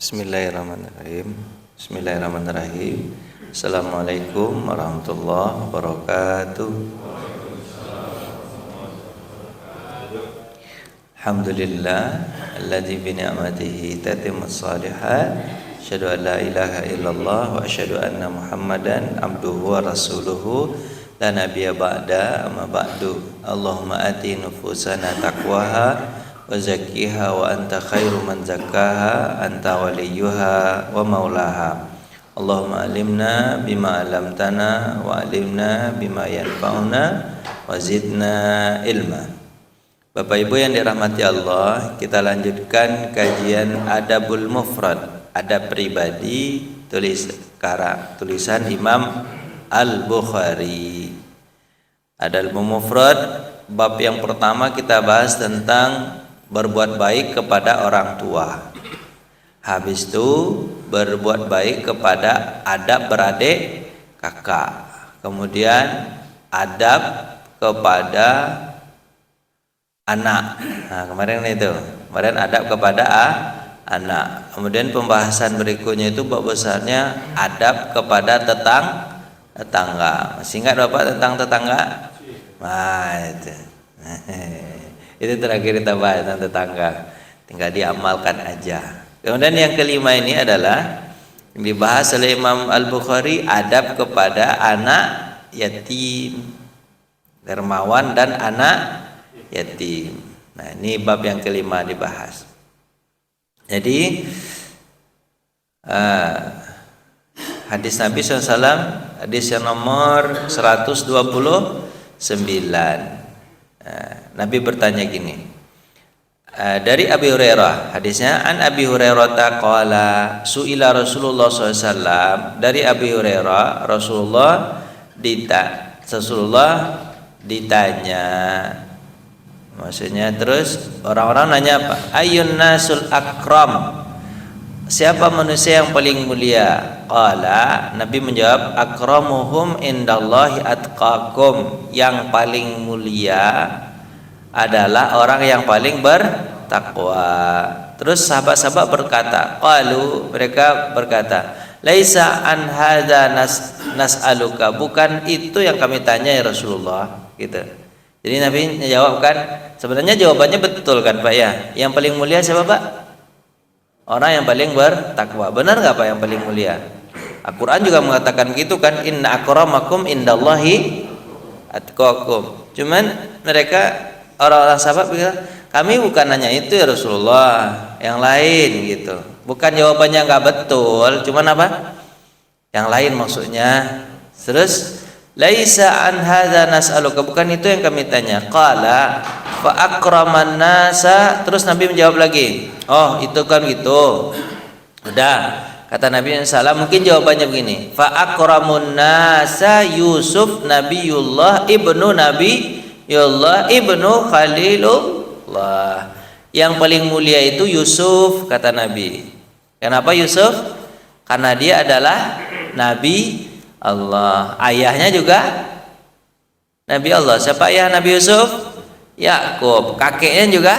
Bismillahirrahmanirrahim. Bismillahirrahmanirrahim. Assalamualaikum warahmatullahi wabarakatuh. Alhamdulillah alladzi bi ni'matihi tatimmus shalihat. Asyhadu an la ilaha illallah wa asyhadu anna Muhammadan abduhu wa rasuluhu la nabiyya ba'da amma ba'du. Allahumma ati nufusana taqwaha wa zakkiha wa anta khairu man zakkaha anta waliyuha wa maulaha. Allahumma alimna bima alamtana wa alimna bima yanfa'una wa zidna ilma. Bapak Ibu yang dirahmati Allah, kita lanjutkan kajian Adabul Mufrad, adab pribadi, tulisan Imam Al-Bukhari. Adabul Mufrad, bab yang pertama kita bahas tentang berbuat baik kepada orang tua. Habis itu berbuat baik kepada adab beradik kakak. Kemudian adab kepada anak. Nah, kemarin adab kepada anak. Kemudian pembahasan berikutnya itu bab besarnya adab kepada tetangga. Masih ingat Bapak tentang tetangga? Nah, itu. Itu terakhir kita bahas tentang tetangga. Tinggal diamalkan aja. Kemudian yang kelima ini adalah yang dibahas oleh Imam Al-Bukhari, adab kepada anak yatim, dermawan dan anak yatim. Nah, ini bab yang kelima dibahas. Jadi hadis Nabi SAW, hadis yang nomor 129. Nabi bertanya gini, dari Abi Hurairah, hadisnya an Abi Hurairah qala su'ila Rasulullah SAW. Dari Abi Hurairah, Rasulullah ditanya, maksudnya terus orang-orang nanya apa? Ayyun nasul akram, siapa manusia yang paling mulia? Qala, Nabi menjawab, akramuhum indallahi atqakum, yang paling mulia adalah orang yang paling bertakwa. Terus sahabat-sahabat berkata, qalu, mereka berkata, laisa an hadza nas'aluka, bukan itu yang kami tanya ya Rasulullah, gitu. Jadi Nabi menjawabkan, sebenarnya jawabannya betul kan Pak ya? Yang paling mulia siapa Pak? Orang yang paling bertakwa. Benar nggak Pak yang paling mulia? Al-Quran juga mengatakan gitu kan, inna akramakum indallahi atqakum. Cuman mereka orang-orang sahabat bilang, kami bukan nanya itu ya Rasulullah, yang lain gitu. Bukan jawabannya nggak betul, cuman apa? Yang lain maksudnya. Terus laisa an hadza nas'aluka, bukan itu yang kami tanya. Qala fa akraman nasa, terus Nabi menjawab lagi, oh itu kan gitu. Udah, kata Nabi SAW, mungkin jawabannya begini, fa akramun nasa Yusuf Nabiullah ibnu Nabiyullah ibnu Khalilullah. Yang paling mulia itu Yusuf, kata Nabi. Kenapa Yusuf? Karena dia adalah Nabi Allah. Ayahnya juga Nabi Allah. Siapa ayah Nabi Yusuf? Yakub. Kakeknya juga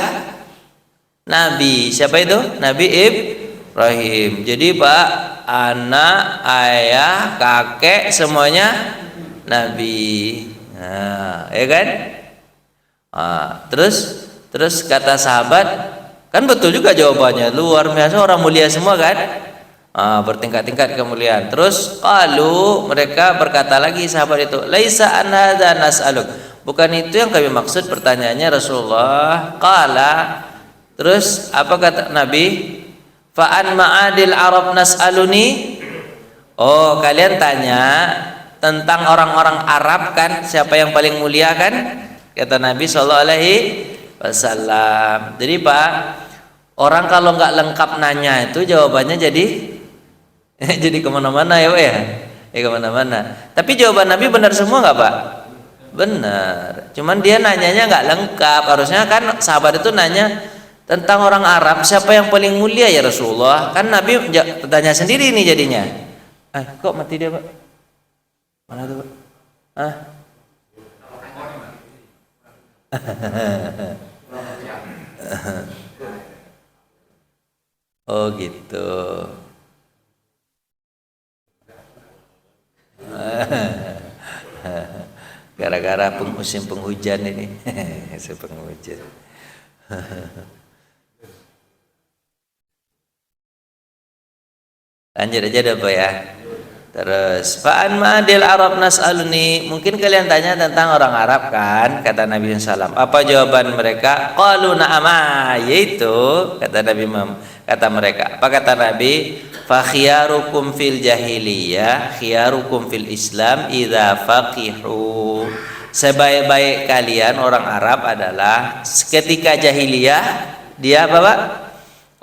Nabi. Siapa itu? Nabi Ibrahim. Jadi Pak, anak, ayah, kakek semuanya Nabi. Nah, ya kan? Terus kata sahabat, kan betul juga jawabannya, luar biasa, orang mulia semua kan? Bertingkat-tingkat kemuliaan. Terus qalu, mereka berkata lagi sahabat itu, laisa an hadza nas'aluk, bukan itu yang kami maksud pertanyaannya Rasulullah. Qala, terus apa kata Nabi? Fa an ma'adil arab nas'aluni, oh kalian tanya tentang orang-orang Arab kan, siapa yang paling mulia kan, kata Nabi sallallahu alaihi wasallam. Jadi Pak, orang kalau nggak lengkap nanya itu jawabannya jadi kemana-mana ya Pak ya, kemana-mana. Tapi jawaban Nabi benar semua nggak Pak? Benar. Cuman dia nanyanya nggak lengkap. Harusnya kan sahabat itu nanya tentang orang Arab, siapa yang paling mulia ya Rasulullah? Kan Nabi tanya sendiri nih jadinya. Kok mati dia Pak? Mana tuh Pak? Oh gitu. Gara-gara musim penghujan ini. Musim penghujan. Lanjut aja deh Pak ya. Terus fa'an ma'adil Arab nas'aluni, mungkin kalian tanya tentang orang Arab kan, kata Nabi SAW. Apa jawaban mereka? Qalu na'ama, yaitu kata Nabi kata mereka. Apa kata Nabi? Fa khiyarukum fil jahiliyah khiyarukum fil Islam idza faqihu. Sebaik-baik kalian orang Arab adalah ketika jahiliyah dia apa Pak?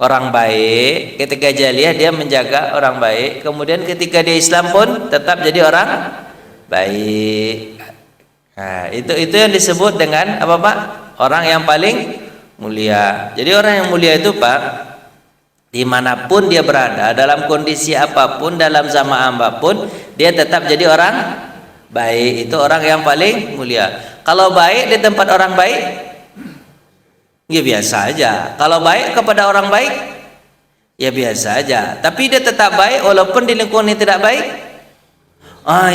Orang baik, ketika jahiliyah dia menjaga orang baik, kemudian ketika dia Islam pun tetap jadi orang baik. Nah, itu yang disebut dengan apa Pak? Orang yang paling mulia. Jadi orang yang mulia itu Pak, dimanapun dia berada, dalam kondisi apapun, dalam zaman apapun, dia tetap jadi orang baik. Itu orang yang paling mulia. Kalau baik di tempat orang baik, ya biasa aja. Kalau baik kepada orang baik, ya biasa aja. Tapi dia tetap baik walaupun di lingkungan yang tidak baik.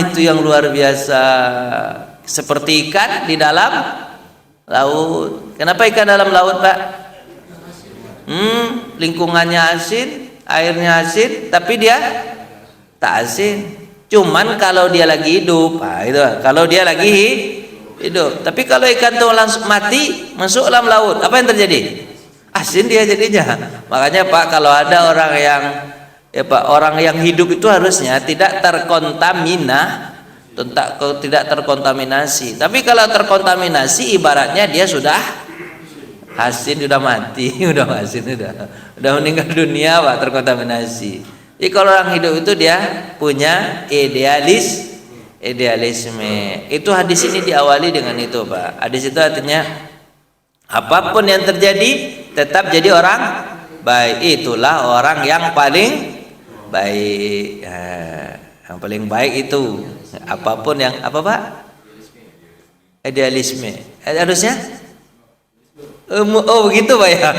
Itu yang luar biasa. Seperti ikan di dalam laut. Kenapa ikan dalam laut Pak? Lingkungannya asin, airnya asin, tapi dia tak asin. Cuman kalau dia lagi hidup, itu. Kalau dia lagi hidup. Tapi kalau ikan itu langsung mati, masuk dalam laut, apa yang terjadi? Asin dia jadinya. Makanya Pak, kalau ada orang yang orang yang hidup itu harusnya tidak terkontaminasi. Tapi kalau terkontaminasi, ibaratnya dia sudah asin, sudah mati, udah asin, udah meninggal dunia Pak, terkontaminasi. Jadi kalau orang hidup itu dia punya idealisme. Itu hadis ini diawali dengan itu Pak. Hadis itu artinya apapun yang terjadi tetap jadi orang baik. Itulah orang yang paling baik. Yang paling baik itu apapun yang apa Pak? Idealisme. Harusnya oh begitu Pak ya.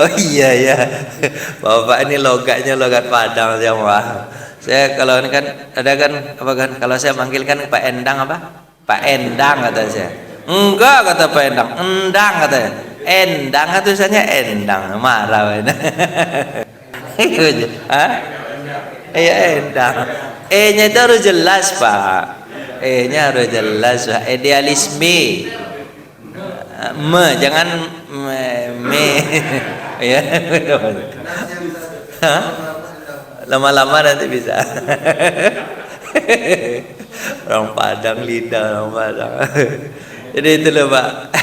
Oh iya ya. Bapak ini logatnya logat Padang semua. Saya kalau ini kan ada kan apa kan, kalau saya manggil kan Pak Endang apa? Pak Endang kata saya. Enggak kata Pak Endang, Endang katanya. Endang tulisannya Endang, marah. Hah? Iya Endang. E-nya itu harus jelas Pak. E-nya harus jelas Pak. Idealisme. Jangan me. Ya. Lama-lama nanti bisa. Orang Padang lidah orang Padang. Jadi itu loh Pak.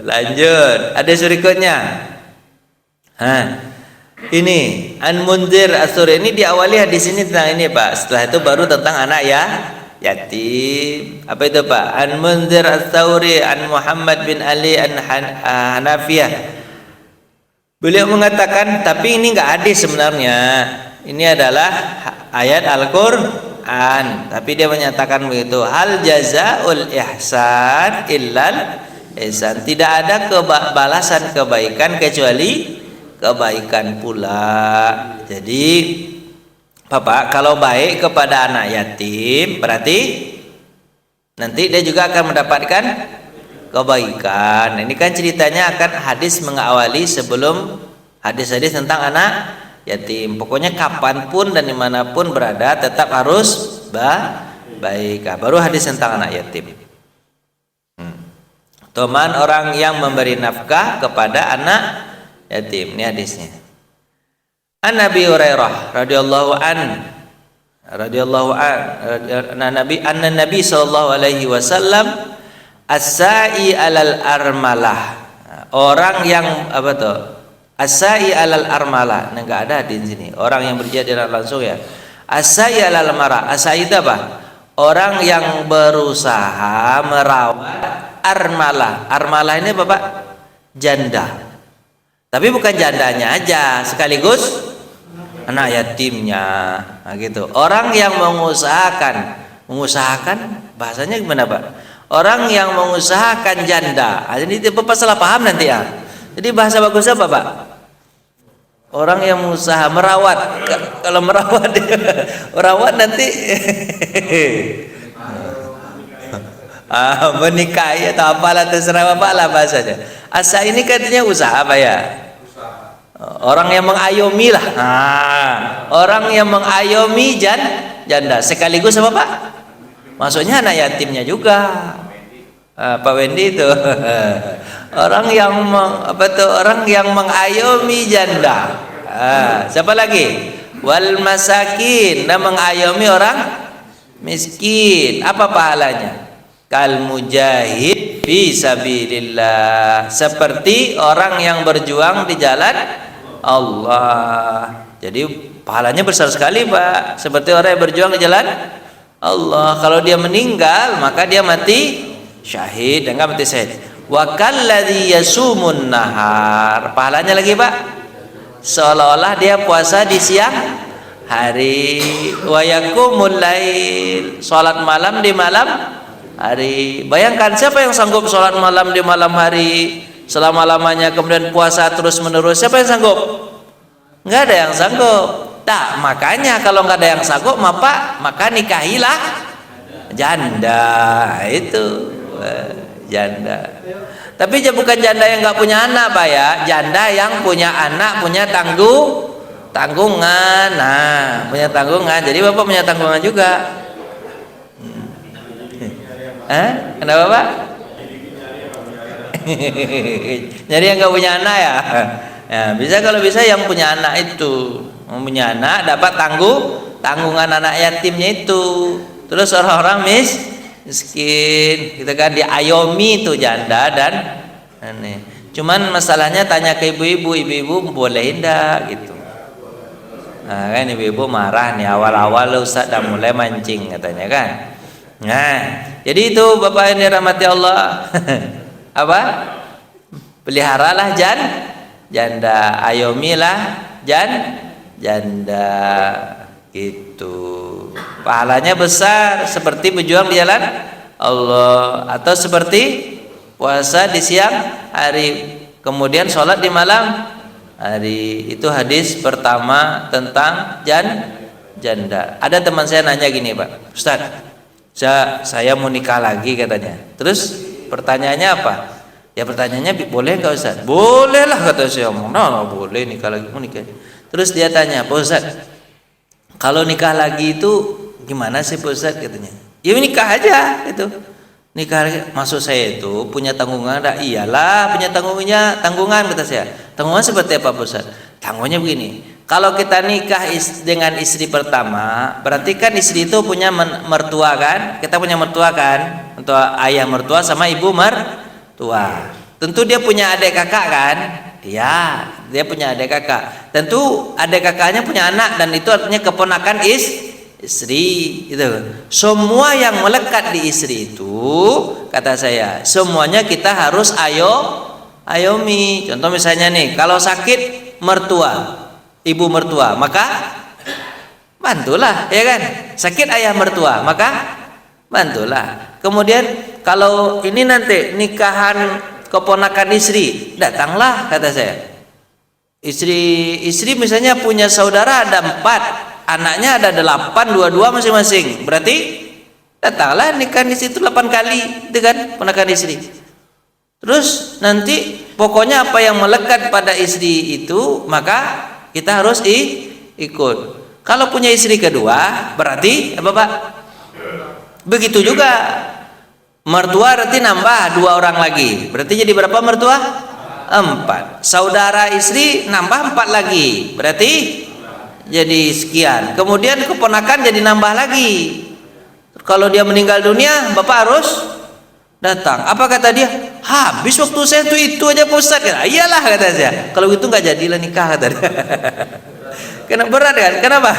Lanjut. Ada berikutnya. Ini An-Munzir As-Suri, ini diawali hadis ini tentang ini Pak. Setelah itu baru tentang anak yatim. Apa itu Pak? An-Munzir As-Suri an Muhammad bin Ali an Hanafiyah. Beliau mengatakan, tapi ini enggak hadis sebenarnya. Ini adalah ayat Al-Qur'an. Tapi dia menyatakan begitu, hal jazaul ihsan illal ihsan. Tidak ada balasan kebaikan kecuali kebaikan pula. Jadi Bapak kalau baik kepada anak yatim, berarti nanti dia juga akan mendapatkan kebaikan. Ini kan ceritanya akan hadis mengawali sebelum hadis-hadis tentang anak yatim. Pokoknya kapanpun dan dimanapun berada tetap harus baik. Baru hadis tentang anak yatim. Teman orang yang memberi nafkah kepada anak yatim. Ini hadisnya. An Nabi Hurairah radhiyallahu Nabi sallallahu alaihi wasallam as-sa'i alal armalah. Orang yang apa tuh? As-sa'i alal armalah. Nah, enggak ada di sini. Orang yang berjihad langsung ya. As-sa'i alal marah. As-sa'i itu apa? Orang yang berusaha merawat armalah. Armalah ini Bapak janda. Tapi bukan jandanya aja, sekaligus anak yatimnya. Nah, gitu. Orang yang mengusahakan bahasanya gimana Pak? Orang yang mengusahakan janda. Ini Bapak salah paham nanti ya. Jadi bahasa bagus apa, Pak? Orang yang berusaha merawat. Kalau merawat merawat nanti menikahi atau apalah, terserah apalah bahasanya. Asa ini katanya usaha apa ya? Orang yang mengayomi lah. Orang yang mengayomi janda sekaligus apa, Pak? Maksudnya anak yatimnya juga. Pak Wendy itu orang yang orang yang mengayomi janda. Siapa lagi? Wal masakin, dan mengayomi orang miskin. Apa pahalanya? Kal mujahid fi sabilillah, seperti orang yang berjuang di jalan Allah. Jadi pahalanya besar sekali, Pak. Seperti orang yang berjuang di jalan Allah. Kalau dia meninggal maka dia mati syahid, dan enggak mati syahid. Wa kalladzi yasumun nahar, pahalanya lagi, Pak, seolah-olah dia puasa di siang hari. Wa yaqumul lail, salat malam di malam hari. Bayangkan siapa yang sanggup salat malam di malam hari selama-lamanya, kemudian puasa terus menerus? Siapa yang sanggup? Enggak ada yang sanggup. Tak, makanya kalau enggak ada yang sanggup, maka nikahilah janda. Itu janda. Tapi bukan janda yang enggak punya anak, Pak ya. Janda yang punya anak, punya tanggungan. Nah, punya tanggungan. Jadi Bapak punya tanggungan juga. Kenapa, Pak? Jadi yang nggak punya anak ya? Ya, bisa, kalau bisa yang punya anak itu, punya anak dapat tanggungan anak yatimnya itu. Terus orang-orang miskin, kita kan diayomi itu janda dan aneh. Cuman masalahnya tanya ke ibu-ibu boleh enggak gitu. Nah, kan ibu-ibu marah nih, awal-awal Ustaz udah mulai mancing katanya kan. Nah, jadi itu Bapak yang dirahmati Allah. Apa? Peliharalah janda, ayomilah janda gitu. Pahalanya besar, seperti berjuang di jalan Allah, atau seperti puasa di siang hari, kemudian sholat di malam hari. Itu hadis pertama tentang janda. Ada teman saya nanya gini, Pak, Ustaz, saya mau nikah lagi katanya. Terus pertanyaannya apa? Ya pertanyaannya, boleh nggak Ustaz? Boleh lah kata saya. Nah, boleh nikah lagi, mau nikah. Terus dia tanya, Pak Ustaz, kalau nikah lagi itu gimana sih Pak Ustaz katanya? Ya nikah aja itu. Nikah lagi. Maksud saya itu punya tanggungan enggak? Iyalah punya tanggungan kata saya. Tanggungan seperti apa Pak Ustaz? Tanggungannya begini. Kalau kita nikah dengan istri pertama, berarti kan istri itu punya mertua kan? Kita punya mertua kan? Untuk ayah mertua sama ibu mertua. Tentu dia punya adik kakak kan? Iya, dia punya adik kakak. Tentu adik kakaknya punya anak, dan itu artinya keponakan istri itu. Semua yang melekat di istri itu, kata saya, semuanya kita harus ayomi. Contoh misalnya nih, kalau sakit mertua, ibu mertua, maka bantulah, ya kan? Sakit ayah mertua, maka bantulah. Kemudian kalau ini nanti nikahan keponakan istri, datanglah kata saya. Istri misalnya punya saudara ada 4, anaknya ada 8, dua-dua masing-masing. Berarti datanglah nikahan istri itu 8 kali, itu kan ponakan istri. Terus nanti pokoknya apa yang melekat pada istri itu, maka kita harus ikut. Kalau punya istri kedua, berarti apa Pak? Begitu juga. Mertua berarti nambah 2 orang lagi. Berarti jadi berapa mertua? 4. Saudara istri nambah 4 lagi. Berarti jadi sekian. Kemudian keponakan jadi nambah lagi. Kalau dia meninggal dunia, Bapak harus datang. Apa kata dia? Habis waktu saya itu aja Pak Ustaz. Iyalah kata saya. Kalau itu nggak jadilah nikah kata dia. Kenapa berat kan? Kenapa?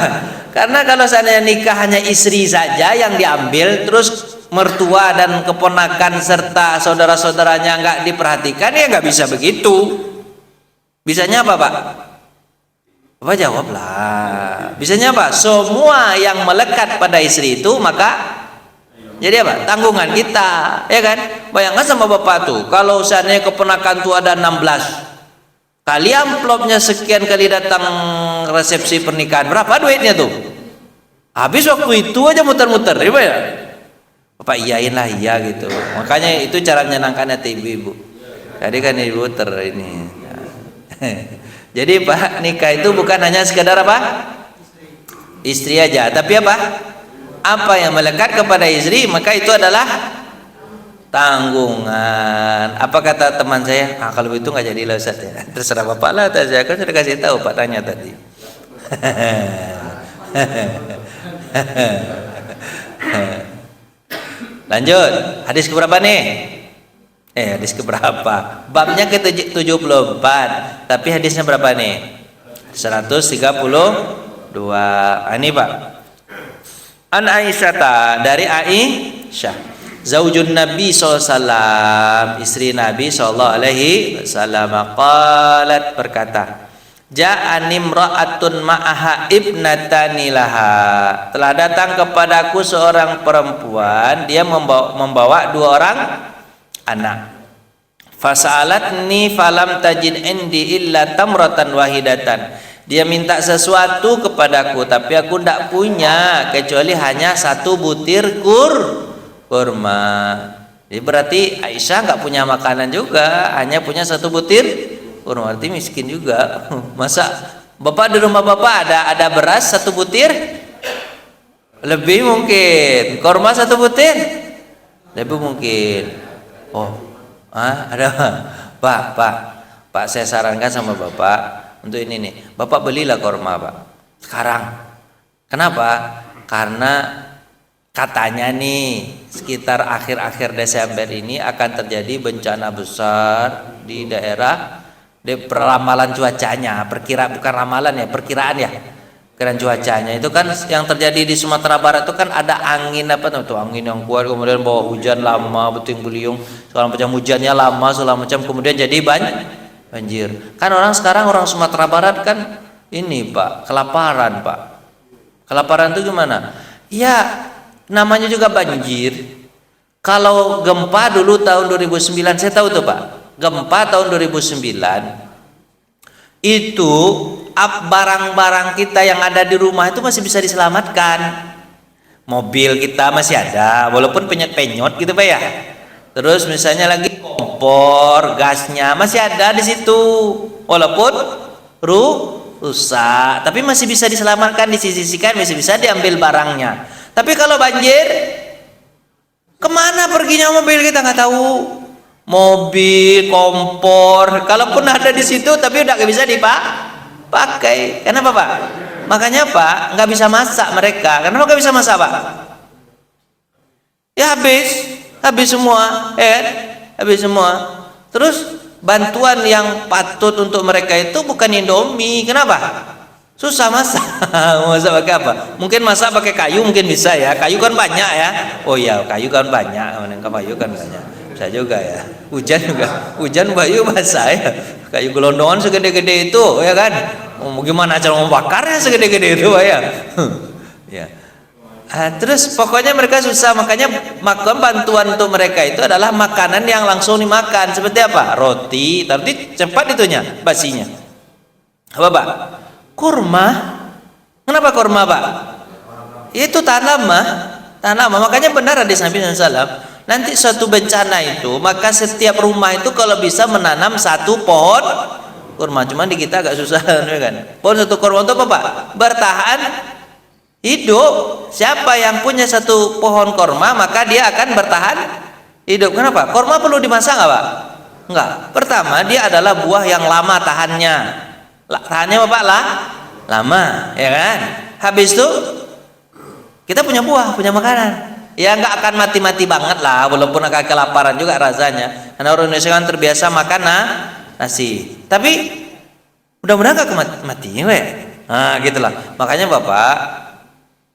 Karena kalau seandainya nikah hanya istri saja yang diambil, terus mertua dan keponakan serta saudara-saudaranya nggak diperhatikan, ya nggak bisa begitu. Bisanya apa Pak? Apa jawablah? Bisanya apa? Semua yang melekat pada istri itu maka jadi apa? Tanggungan kita, ya kan? Bayangkan sama Bapak tuh, kalau seandainya keponakan tuh ada 16, Kali amplopnya sekian kali datang resepsi pernikahan, berapa duitnya tuh? Habis waktu itu aja muter-muter, ya? Bapak iyain lah, iya gitu. Makanya itu cara menyenangkan hati ibu-ibu. Jadi kan ibu ini. Jadi Pak, nikah itu bukan hanya sekedar apa? Istri aja, tapi apa? Apa yang melekat kepada istri, maka itu adalah tanggungan. Apa kata teman saya? Kalau itu nggak jadi lah Ustaz ya. Terserah Bapak lah, saya kan sudah kasih tahu Pak tanya tadi. Lanjut, hadis keberapa nih? Hadis keberapa? Babnya ke-74, tapi hadisnya berapa nih? 132. Ini Pak. An Aisyah, dari Aisyah, zaujun Nabi SAW, istri Nabi SAW, qalat, berkata, ja'ani imra'atun ma'aha ibnatani laha, telah datang kepadaku seorang perempuan, dia membawa 2 orang anak. Fasa'alatni falam tajid indi illa tamratan wahidatan, dia minta sesuatu kepadaku, tapi aku tidak punya kecuali hanya 1 butir kurma. Jadi berarti Aisyah nggak punya makanan juga, hanya punya 1 butir kurma, berarti miskin juga. Masa Bapak di rumah Bapak ada beras 1 butir? Lebih mungkin. Kurma 1 butir? Lebih mungkin. Ada Pak, saya sarankan sama Bapak untuk ini nih, Bapak belilah kurma Pak sekarang. Kenapa? Karena katanya nih sekitar akhir-akhir Desember ini akan terjadi bencana besar di daerah, di peramalan cuacanya, bukan ramalan ya, perkiraan cuacanya itu kan yang terjadi di Sumatera Barat itu kan ada angin angin yang kuat, kemudian bawa hujan lama, beting beliung, segala macam, hujannya lama segala macam, kemudian jadi banjir. Kan orang Sumatera Barat kan ini Pak, kelaparan Pak. Kelaparan itu gimana? Ya namanya juga banjir. Kalau gempa dulu tahun 2009, saya tahu tuh Pak, gempa tahun 2009 itu barang-barang kita yang ada di rumah itu masih bisa diselamatkan. Mobil kita masih ada, walaupun penyot-penyot gitu Pak ya. Terus misalnya lagi kompor, gasnya masih ada di situ, walaupun rusak, tapi masih bisa diselamatkan, disisihkan, masih bisa diambil barangnya. Tapi kalau banjir, kemana perginya mobil kita nggak tahu. Mobil, kompor, kalaupun ada di situ, tapi udah nggak bisa dipakai. Kenapa Pak? Makanya Pak nggak bisa masak mereka. Kenapa nggak bisa masak Pak? Ya habis semua, habis semua. Terus bantuan yang patut untuk mereka itu bukan Indomie. Kenapa? Susah masak. Masak pakai apa? Mungkin masak pakai kayu, mungkin bisa ya. Kayu kan banyak ya. Oh iya, kayu kan banyak. Kayu kan banyak. Bisa juga ya. Hujan bayu basah ya. Kayu gelondongan segede-gede itu, ya kan? Gimana cara membakarnya segede-gede itu, ya? Ya. Terus pokoknya mereka susah, makanya makan bantuan untuk mereka itu adalah makanan yang langsung dimakan. Seperti apa? Roti, tapi cepat itunya, basinya. Apa Pak? Kurma. Kenapa kurma Pak? Itu tanaman. Makanya benar hadis Nabi SAW. Nanti suatu bencana itu, maka setiap rumah itu kalau bisa menanam 1 pohon kurma. Cuman di kita agak susah, kan? Pohon 1 kurma untuk apa Pak? Bertahan hidup. Siapa yang punya 1 pohon kurma, maka dia akan bertahan hidup. Kenapa? Kurma perlu dimasak nggak Pak? Enggak. Pertama, dia adalah buah yang lama tahannya. Tahannya apa Pak? Lama, ya kan? Habis itu kita punya buah, punya makanan. Ya nggak akan mati-mati banget lah, walaupun agak kelaparan juga rasanya. Karena orang Indonesia kan terbiasa makan nasi. Tapi mudah-mudahan nggak mati, Nah, gitulah. Makanya Bapak,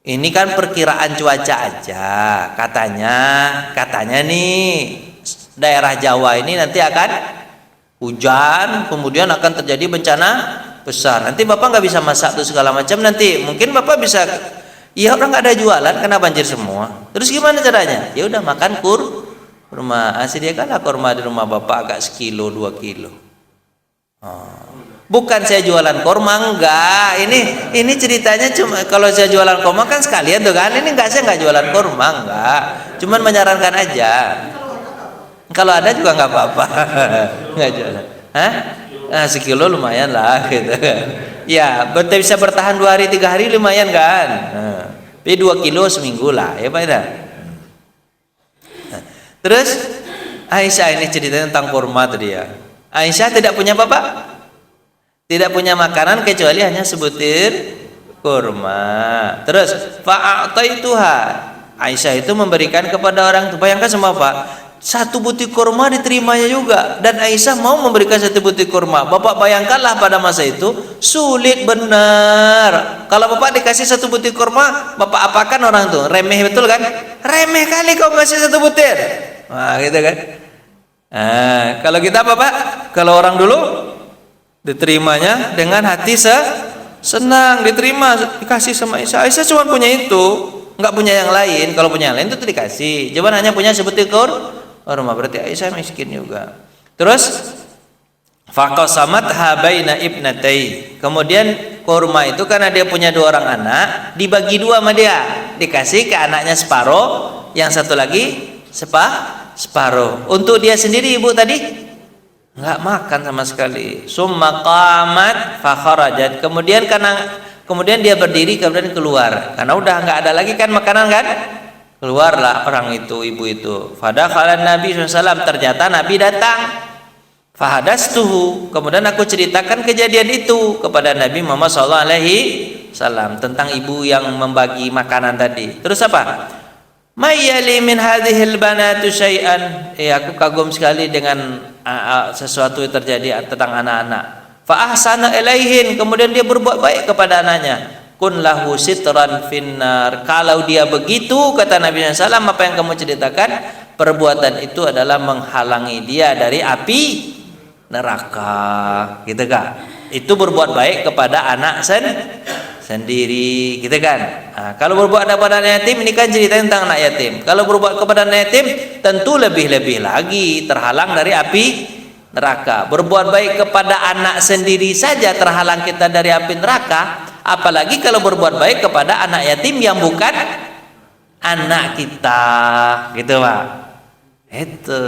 ini kan perkiraan cuaca aja. Katanya nih daerah Jawa ini nanti akan hujan, kemudian akan terjadi bencana besar. Nanti Bapak nggak bisa masak tuh segala macam. Nanti mungkin Bapak bisa, ya orang nggak ada jualan karena banjir semua. Terus gimana caranya? Ya udah makan kurma. Sediakanlah kurma di rumah Bapak agak 1 kilo 2 kilo. Bukan saya jualan kurma, enggak. Ini ceritanya cuma kalau saya jualan kurma kan sekalian tuh kan. Ini enggak, saya enggak jualan kurma, enggak. Cuman menyarankan aja. Kalau ada juga enggak apa-apa. Enggak jualan. Hah? Nah, sekilo lumayan lah gitu kan. Ya, bisa bertahan 2 hari 3 hari lumayan kan. Nah, tapi 2 kilo seminggu lah, ya Pak ya. Nah, terus Aisyah ini ceritanya tentang kurma tadi ya. Aisyah tidak punya bapak, tidak punya makanan kecuali hanya sebutir kurma. Terus fa'ataituha, Aisyah itu memberikan kepada orang itu. Bayangkan semua Pak, 1 butir kurma diterimanya juga, dan Aisyah mau memberikan 1 butir kurma. Bapak bayangkanlah pada masa itu sulit benar. Kalau bapak dikasih 1 butir kurma, bapak apakan orang tuh? Remeh betul kan? Remeh kali kau kasih 1 butir. Nah, gitu kan? Nah, kalau kita bapak, kalau orang dulu diterimanya dengan hati senang, diterima, dikasih sama Aisyah. Aisyah cuma punya itu, nggak punya yang lain. Kalau punya yang lain itu dikasih, cuman hanya punya sebutir kurma, berarti Aisyah miskin juga. Terus faqasamat habaina ibnatai, kemudian kurma itu karena dia punya 2 orang anak, dibagi 2 sama dia, dikasih ke anaknya separuh, yang satu lagi separuh. Untuk dia sendiri ibu tadi nggak makan sama sekali. Summa qamat fa kharajat, kemudian dia berdiri, kemudian keluar karena udah nggak ada lagi kan makanan kan. Keluarlah orang itu, ibu itu. Fadakhalan Nabi SAW, ternyata Nabi datang. Fahadastuhu, kemudian aku ceritakan kejadian itu kepada Nabi Muhammad SAW tentang ibu yang membagi makanan tadi. Terus apa? Mayyali min hadhil banatu syai'an. Aku kagum sekali dengan sesuatu yang terjadi tentang anak-anak. Fa ahsana ilaihin, kemudian dia berbuat baik kepada anaknya. Kun lahu sitran finnar, kalau dia begitu kata Nabi SAW, apa yang kamu ceritakan, perbuatan itu adalah menghalangi dia dari api neraka, gitu kan? Itu berbuat baik kepada anak sendiri, gitu kan? Nah, kalau berbuat kepada anak yatim, ini kan cerita tentang anak yatim. Kalau berbuat kepada anak yatim, tentu lebih-lebih lagi terhalang dari api neraka. Berbuat baik kepada anak sendiri saja terhalang kita dari api neraka, apalagi kalau berbuat baik kepada anak yatim yang bukan anak kita, gitu Pak. Itu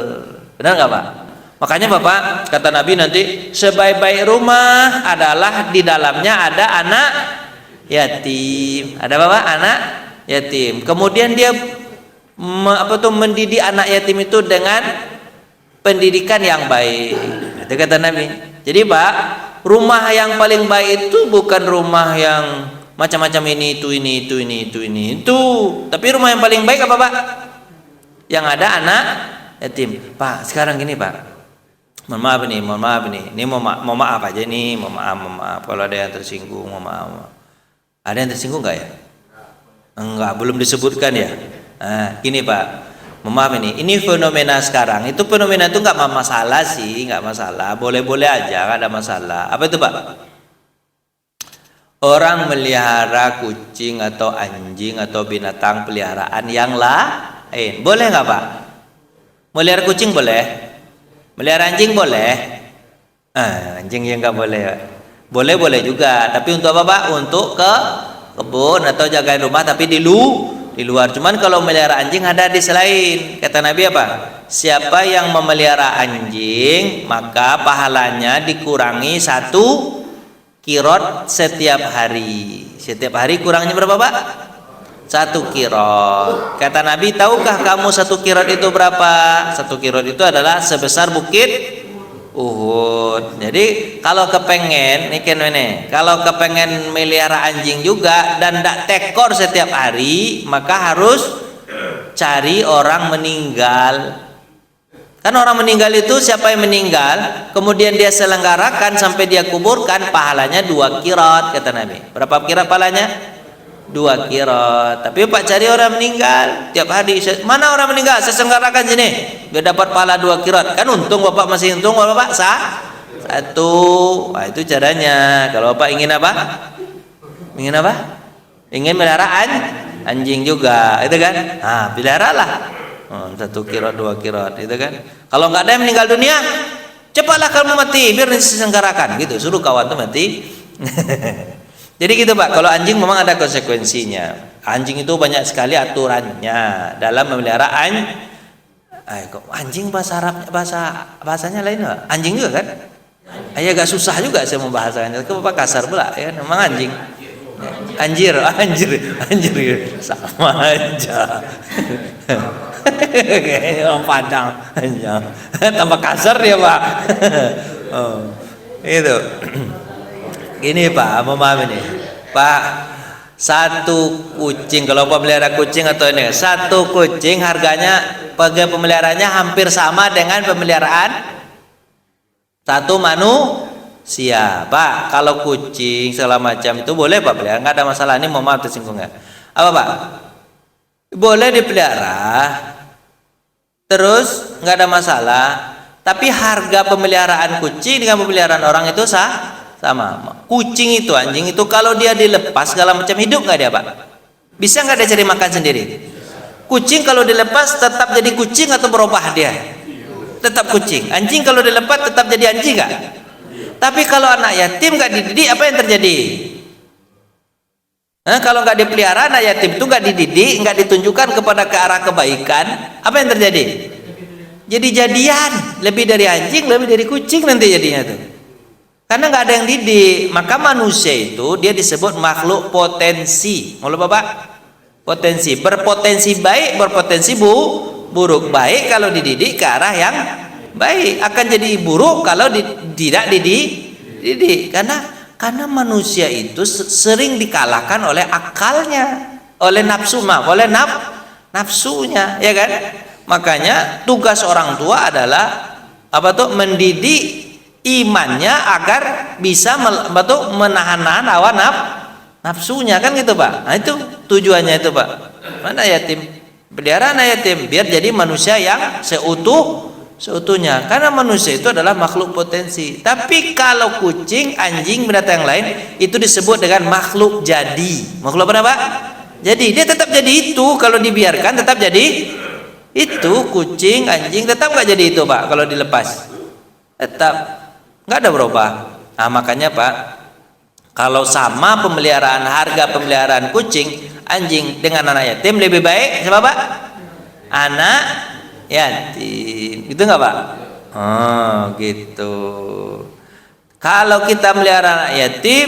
benar nggak Pak? Makanya Bapak, kata Nabi nanti sebaik-baik rumah adalah di dalamnya ada anak yatim. Ada Bapak? Anak yatim. Kemudian dia mendidik anak yatim itu dengan pendidikan yang baik. Itu kata Nabi. Jadi Pak, rumah yang paling baik itu bukan rumah yang macam-macam ini itu. Tapi rumah yang paling baik apa Pak? Yang ada anak yatim. Pak, sekarang gini Pak. Mohon maaf nih. Ini mau maaf aja nih, mau maaf. Kalau ada yang tersinggung, mau maaf. Ada yang tersinggung enggak ya? Enggak, belum disebutkan ya. Nah, gini Pak. Maaf ini fenomena sekarang. Itu fenomena itu nggak masalah sih, nggak masalah, boleh-boleh aja, nggak ada masalah. Apa itu Pak? Orang melihara kucing atau anjing atau binatang peliharaan yang lain, boleh nggak Pak? Melihara kucing boleh, melihara anjing boleh. Anjing yang nggak boleh. Boleh juga, tapi untuk apa Pak? Untuk ke kebun atau jagain rumah, tapi di luar. Cuman kalau melihara anjing ada hadis lain. Kata Nabi apa? Siapa yang memelihara anjing, maka pahalanya dikurangi 1 kirot setiap hari. Setiap hari kurangnya berapa Pak? 1 kirot. Kata Nabi, tahukah kamu 1 kirot itu berapa? 1 kirot itu adalah sebesar bukit Uhud. Jadi kalau kepengen kalau kepengen melihara anjing juga dan tidak tekor setiap hari, maka harus cari orang meninggal. Kan orang meninggal itu siapa yang meninggal, kemudian dia selenggarakan sampai dia kuburkan, pahalanya 2 kirot kata Nabi. Berapa kirot pahalanya? 2 kirot. Tapi Pak cari orang meninggal tiap hari. Mana orang meninggal? Saya selenggarakan sini biar dapat pahala 2 kirot. Kan untung Bapak, masih untung Bapak 1. Wah, itu caranya. Kalau Bapak ingin apa? Ingin melihara anjing juga, itu kan? Nah, peliharalah. 1 kirot, 2 kirot, itu kan? Kalau nggak ada yang meninggal dunia, Cepatlah kamu mati biar diselenggarakan gitu, suruh kawan tuh mati. Jadi gitu Pak, kalau anjing memang ada konsekuensinya. Anjing itu banyak sekali aturannya dalam memelihara anjing. Bahasa Arab, bahasanya lain Pak. Anjing juga kan? Agak susah juga saya membahasakannya. Kenapa kasar pula ya, memang anjing. Anjir sama aja. Kayak orang Padang aja. Tambah kasar dia Pak. Itu. Gini Pak, memahami nih Pak, satu kucing, kalau pemelihara kucing atau ini, satu kucing harganya bagi pemeliharaannya hampir sama dengan pemeliharaan satu manusia Pak. Kalau kucing segala macam itu boleh Pak pelihara, nggak ada masalah. Ini mau maaf tersinggung nggak? Apa Pak? Boleh dipelihara, terus nggak ada masalah. Tapi harga pemeliharaan kucing dengan pemeliharaan orang itu sama. Kucing itu, anjing itu kalau dia dilepas segala macam hidup nggak dia Pak? Bisa nggak dia cari makan sendiri? Kucing kalau dilepas tetap jadi kucing atau berubah dia? Tetap kucing. Anjing kalau dilepas tetap jadi anjing nggak? Tapi kalau anak yatim nggak dididik, apa yang terjadi? Kalau nggak dipelihara anak yatim itu nggak dididik, nggak ditunjukkan kepada ke arah kebaikan, apa yang terjadi? Jadi jadian, lebih dari anjing, lebih dari kucing nanti jadinya tuh. Karena nggak ada yang didik. Maka manusia itu dia disebut makhluk potensi. Mau Bapak? Potensi, berpotensi baik, berpotensi buruk. Baik kalau dididik ke arah yang baik, akan jadi buruk kalau tidak dididik. Karena manusia itu sering dikalahkan oleh akalnya, oleh nafsunya, ya kan? Makanya tugas orang tua adalah mendidik imannya agar bisa menahan hawa nafsunya, kan gitu Pak. Nah itu tujuannya itu Pak. Mana yatim? Pelihara anak yatim biar jadi manusia yang seutuhnya. Karena manusia itu adalah makhluk potensi. Tapi kalau kucing, anjing, binatang yang lain itu disebut dengan makhluk jadi. Makhluk apa Pak? Jadi dia tetap jadi itu kalau dibiarkan, tetap jadi itu. Kucing, anjing tetap nggak jadi itu Pak kalau dilepas. Tetap nggak ada berubah. Nah makanya Pak, kalau sama harga pemeliharaan kucing, anjing dengan anak yatim lebih baik siapa Pak? Anak yatim, gitu nggak Pak? Oh gitu. Kalau kita melihara anak yatim,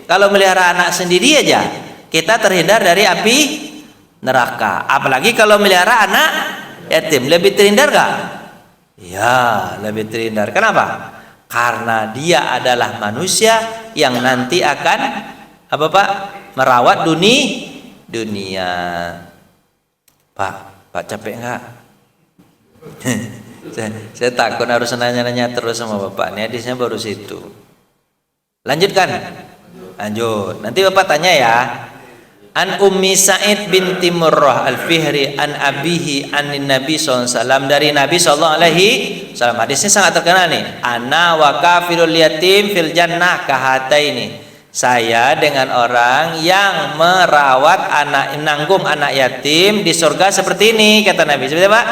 kalau melihara anak sendiri aja kita terhindar dari api neraka. Apalagi kalau melihara anak yatim, lebih terhindar nggak? Ya, lebih terhindar. Kenapa? Karena dia adalah manusia yang nanti akan merawat dunia. Pak capek nggak? saya takut harus nanya-nanya terus sama Bapak. Ini hadisnya baru situ. Lanjutkan. Lanjut. Nanti Bapak tanya ya. An Ummi Sa'id binti Murrah Al-Fihri an abihi anin Nabi SAW, dari Nabi SAW. Hadisnya sangat terkenal nih. Ana wa kafirul yatim fil jannah kahataini. Saya dengan orang yang merawat menanggung anak yatim di surga seperti ini, kata Nabi. Seperti apa?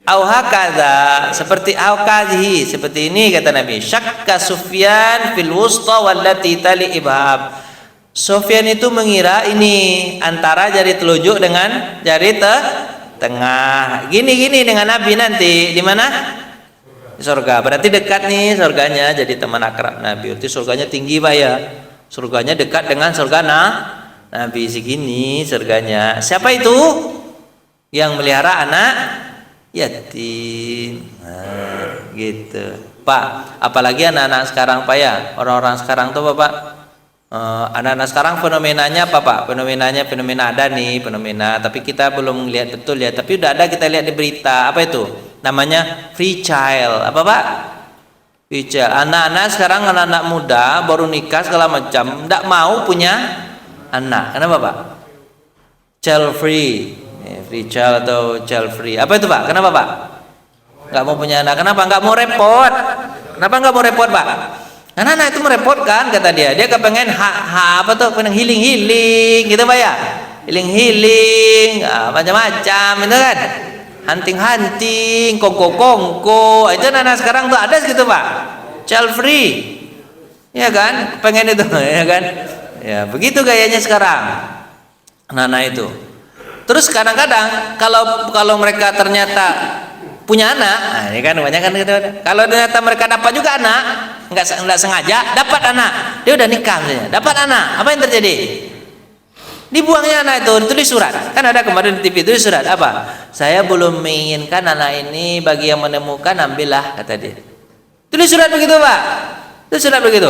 Au hakadha, seperti au kadhi, seperti ini kata Nabi. Syakka Sufyan fil wusta wallati tali ibhab. Sufyan itu mengira ini antara jari telunjuk dengan jari tengah. Gini dengan Nabi nanti di mana? Di surga. Berarti dekat nih surganya, jadi teman akrab Nabi. Berarti surganya tinggi Pak ya. Surganya dekat dengan surga Nabi, segini surganya. Siapa itu? Yang melihara anak yatim. Nah, gitu. Pak, apalagi anak-anak sekarang Pak ya. Orang-orang sekarang tuh Bapak, anak-anak sekarang fenomenanya apa Pak? Fenomena ada nih, tapi kita belum lihat betul ya. Tapi udah ada, kita lihat di berita. Apa itu? Namanya free child. Apa Pak? Free child. Anak-anak sekarang, anak-anak muda baru nikah segala macam, tidak mau punya anak. Kenapa Pak? Child free, free child atau child free. Apa itu Pak? Kenapa Pak? Nggak mau punya anak. Kenapa? Nggak mau repot. Kenapa nggak mau repot Pak? Karena anak itu merepotkan, kata dia. Dia kepengen pengen healing gitu Pak ya. Healing macam-macam itu kan. hunting-hunting, kongko-kongko. Itu anak sekarang tuh ada gitu Pak, child free, ya kan? Pengen itu, ya kan? Ya begitu gayanya sekarang anak-anak itu. Terus kadang-kadang kalau mereka ternyata punya anak, nah ini kan banyak kan gitu. Kalau ternyata mereka dapat juga anak, nggak sengaja dapat anak, dia udah nikah misalnya, dapat anak, apa yang terjadi? Dibuangnya anak itu, ditulis surat. Kan ada kemarin di TV itu surat apa? Saya belum menginginkan anak ini, bagi yang menemukan ambillah, kata dia. Tulis surat begitu Pak. Tulis surat begitu.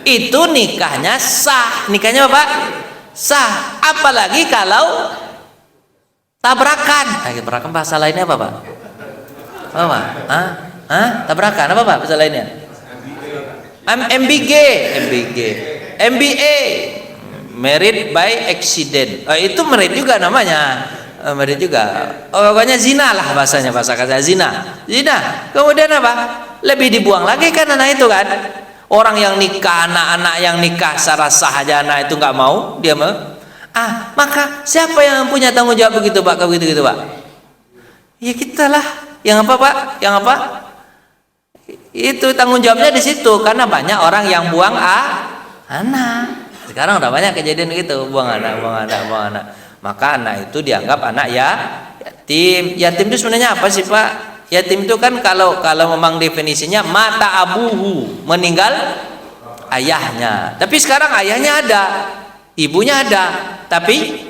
Itu nikahnya sah. Nikahnya apa Pak? Sah. Apalagi kalau tabrakan. Nah, tabrakan bahasa lainnya apa Pak? Apa Pak? Tabrakan apa Pak bahasa lainnya? MBG, MBA. Married by accident. Itu married juga namanya. Married juga. Pokoknya zina lah bahasanya, bahasa kata zina. Zina. Kemudian apa? Lebih dibuang lagi kan anak itu kan. Orang yang nikah, anak-anak yang nikah secara sah aja anak itu nggak mau, dia mau. Maka siapa yang punya tanggung jawab begitu Pak? Kalau gitu Pak? Ya kita lah. Yang apa Pak? Yang apa? Itu tanggung jawabnya di situ karena banyak orang yang buang anak. Sekarang udah banyak kejadian gitu, buang anak. Maka anak itu dianggap anak yatim. Yatim itu sebenarnya apa sih Pak? Yatim itu kan kalau memang definisinya mata abuhu, meninggal ayahnya. Tapi sekarang ayahnya ada, ibunya ada, tapi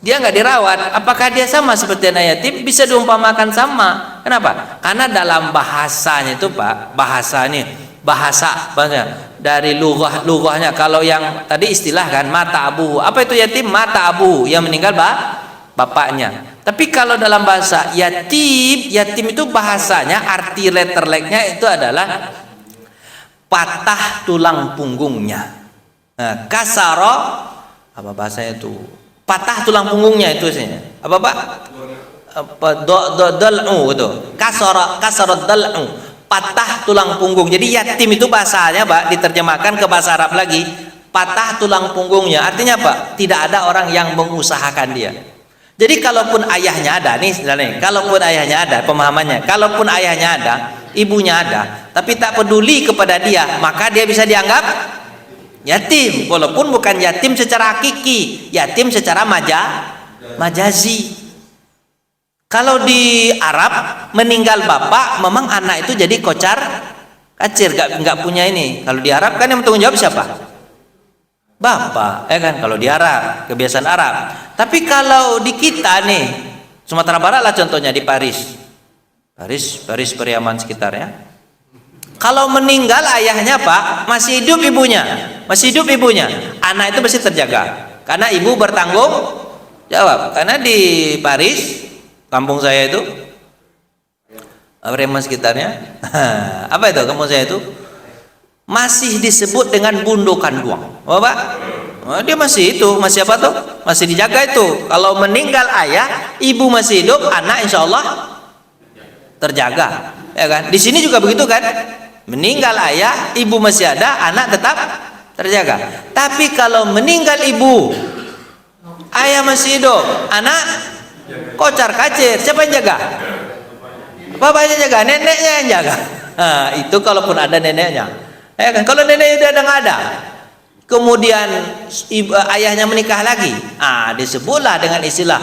dia nggak dirawat. Apakah dia sama seperti anak yatim? Bisa diumpamakan sama. Kenapa? Karena dalam bahasanya itu Pak, bahasa dari lughahnya. Kalau yang tadi istilah kan mata abu, apa itu yatim? Mata abu, yang meninggal bapaknya. Tapi kalau dalam bahasa yatim itu bahasanya arti letterleknya itu adalah patah tulang punggungnya. Kasaro apa bahasanya itu? Patah tulang punggungnya itu isinya. Apa Pak? Dal'u itu. Kasaro dal'u, patah tulang punggung. Jadi yatim itu bahasanya Pak, diterjemahkan ke bahasa Arab lagi, patah tulang punggungnya. Artinya apa? Tidak ada orang yang mengusahakan dia. Jadi kalaupun ayahnya ada nih, kalaupun ayahnya ada, pemahamannya, kalaupun ayahnya ada, ibunya ada, tapi tak peduli kepada dia, maka dia bisa dianggap yatim, walaupun bukan yatim secara hakiki, yatim secara majazi. Kalau di Arab meninggal bapak, memang anak itu jadi kocar kacir, nggak punya ini. Kalau di Arab kan yang bertanggung jawab siapa? Bapak, ya kan? Kalau di Arab, kebiasaan Arab. Tapi kalau di kita nih, Sumatera Barat lah contohnya, di Paris, Periaman sekitarnya. Kalau meninggal ayahnya Pak, masih hidup ibunya, anak itu mesti terjaga, karena ibu bertanggung jawab. Karena di Paris, kampung saya itu, Periaman sekitarnya, apa itu kampung saya itu? Masih disebut dengan Bundokan Duang. Oh Pak, dia masih apa tuh? Masih dijaga itu. Kalau meninggal ayah, ibu masih hidup, anak insya Allah terjaga, ya kan? Di sini juga begitu kan? Meninggal ayah, ibu masih ada, anak tetap terjaga. Tapi kalau meninggal ibu, ayah masih hidup, anak kocar kacir, siapa yang jaga? Bapaknya jaga, neneknya yang jaga. Itu kalaupun ada neneknya, ya kan? Kalau neneknya udah nggak ada, kemudian ayahnya menikah lagi, disebutlah dengan istilah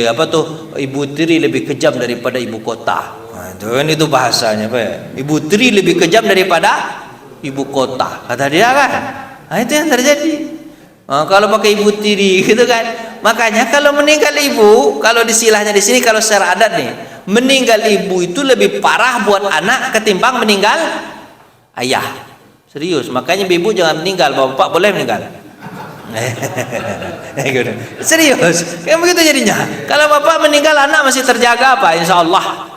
apa tuh, ibu tiri lebih kejam daripada ibu kota. Itu bahasanya Pak ya. Ibu tiri lebih kejam daripada ibu kota, kata dia kan. Itu yang terjadi. Kalau pakai ibu tiri gitu kan. Makanya kalau meninggal ibu, kalau istilahnya di sini, kalau secara adat nih, meninggal ibu itu lebih parah buat anak ketimbang meninggal ayah. Serius. Makanya ibu jangan meninggal, bapak boleh meninggal. Serius. Kayak begitu jadinya. Kalau bapak meninggal, anak masih terjaga apa? Insya Allah.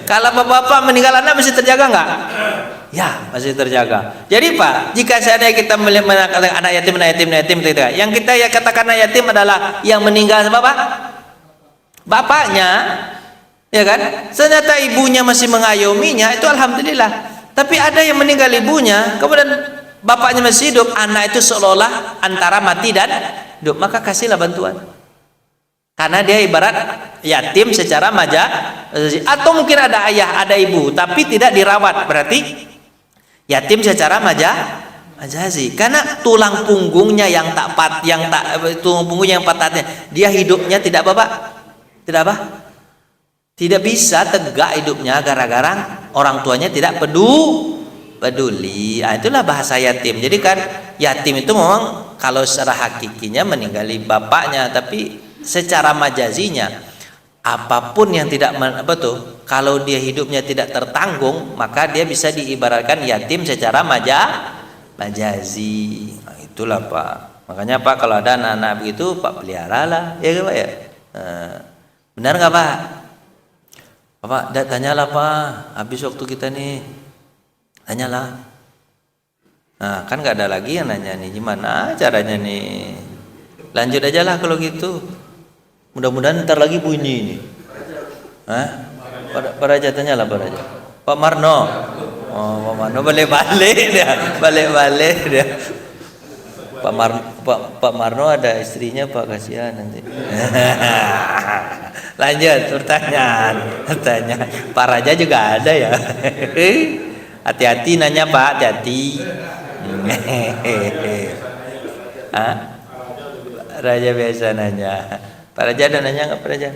Kalau bapak meninggal, anak masih terjaga nggak? Ya, masih terjaga. Jadi Pak, jika seandainya kita melihat anak yatim, yang kita katakan anak yatim adalah yang meninggal Bapak, bapaknya, ya kan? Ternyata ibunya masih mengayominya, itu alhamdulillah. Tapi ada yang meninggal ibunya, kemudian bapaknya masih hidup, anak itu seolah-olah antara mati dan hidup, maka kasihlah bantuan. Karena dia ibarat yatim secara majazi. Atau mungkin ada ayah, ada ibu, tapi tidak dirawat, berarti yatim secara majazi. Karena tulang punggungnya yang tulang punggungnya yang patahnya, dia hidupnya tidak tidak bisa tegak hidupnya gara-gara orang tuanya tidak peduli. Nah, itulah bahasa yatim. Jadi kan yatim itu memang kalau secara hakikinya meninggali bapaknya, tapi secara majazinya apapun yang tidak kalau dia hidupnya tidak tertanggung, maka dia bisa diibaratkan yatim secara majazi. Nah, itulah Pak. Makanya Pak kalau ada anak-anak begitu Pak peliharalah, ya Pak ya. Benar nggak Pak? Pak, tanyalah Pak. Habis waktu kita nih, tanyalah. Nah, kan nggak ada lagi yang nanya nih, gimana caranya nih? Lanjut aja lah kalau gitu. Mudah-mudahan ntar lagi bunyi ini. Pak Raja, tanyalah Pak Raja. Pak Marno. Oh, Pak Marno balik-balik dia. Pak Marno ada istrinya Pak, kasihan nanti. Lanjut pertanyaan. Pak Raja juga ada ya. Hati-hati nanya Pak, hati-hati. Raja biasa nanya. Pak Raja ada nanya nggak Pak Raja?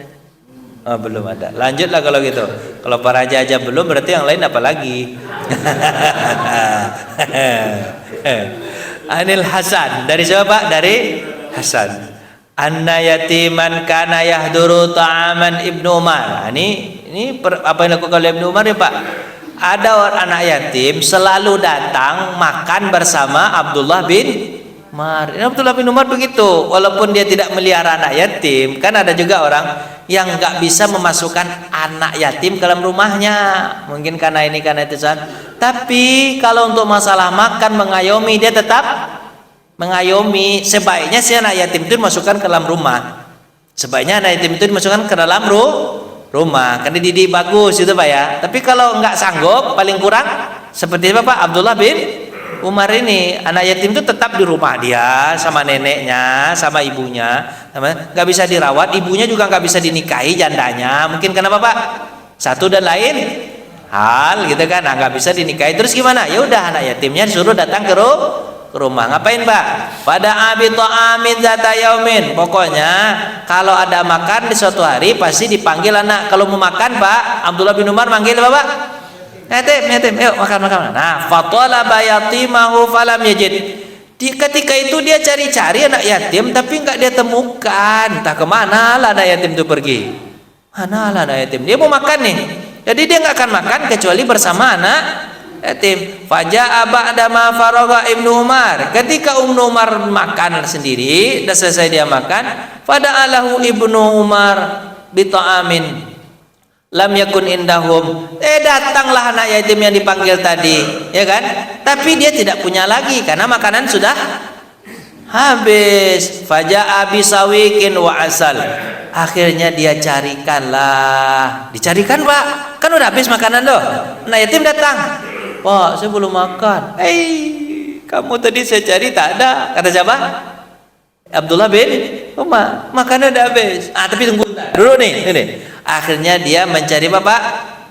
Oh, belum ada. Lanjutlah kalau gitu. Kalau Pak Raja aja belum, berarti yang lain apa lagi? Anil Hasan, dari siapa Pak? Dari Hasan. Anna yatiman kana yahduru ta'aman Ibnu Umar. Nah, ini apa yang dilakukan oleh Ibnu Umar ya Pak? Ada anak yatim selalu datang makan bersama Abdullah bin Umar. Abdullah bin Umar begitu, walaupun dia tidak melihara anak yatim, kan ada juga orang yang nggak bisa memasukkan anak yatim ke dalam rumahnya, mungkin karena ini karena itu. Tapi kalau untuk masalah makan mengayomi, dia tetap mengayomi. Sebaiknya si anak yatim itu dimasukkan ke dalam rumah. Sebaiknya anak yatim itu dimasukkan ke dalam rumah, kan dididik bagus itu Pak ya. Tapi kalau nggak sanggup, paling kurang seperti apa Pak Abdullah bin Umar ini, anak yatim itu tetap di rumah dia sama neneknya, sama ibunya, nggak bisa dirawat, ibunya juga nggak bisa dinikahi jandanya. Mungkin kenapa Pak? Satu dan lain hal gitu kan, nggak bisa dinikahi. Terus gimana? Ya udah anak yatimnya disuruh datang ke rumah. Ngapain Pak? Pada abi ta'amin zata yaumin. Pokoknya kalau ada makan di suatu hari pasti dipanggil anak. Kalau mau makan Pak, Abdullah bin Umar manggil apa Pak? Yatim, yuk makan. Nah, fatalaba yatimahu falam yajid. Ketika itu dia cari-cari anak yatim, tapi enggak dia temukan. Entah kemana lah anak yatim itu pergi. Mana lah anak yatim? Dia mau makan nih. Jadi dia enggak akan makan kecuali bersama anak yatim. Faja'a ba'da ma faragha Ibnu Umar. Ketika Ibnu Umar makan sendiri, sudah selesai dia makan, fada'alahu Ibnu Umar bita'amin lam yakun indahum. Datanglah anak yatim yang dipanggil tadi, ya kan? Tapi dia tidak punya lagi karena makanan sudah habis. Faja'a bisawikin wa asal. Akhirnya dia dicarikan Pak, kan udah habis makanan loh. Anak yatim datang, Pak saya belum makan. Kamu tadi saya cari tak ada. Kata siapa? Abdullah bin Umar. Makanan udah habis. Tapi tunggu dulu nih. Akhirnya dia mencari Pak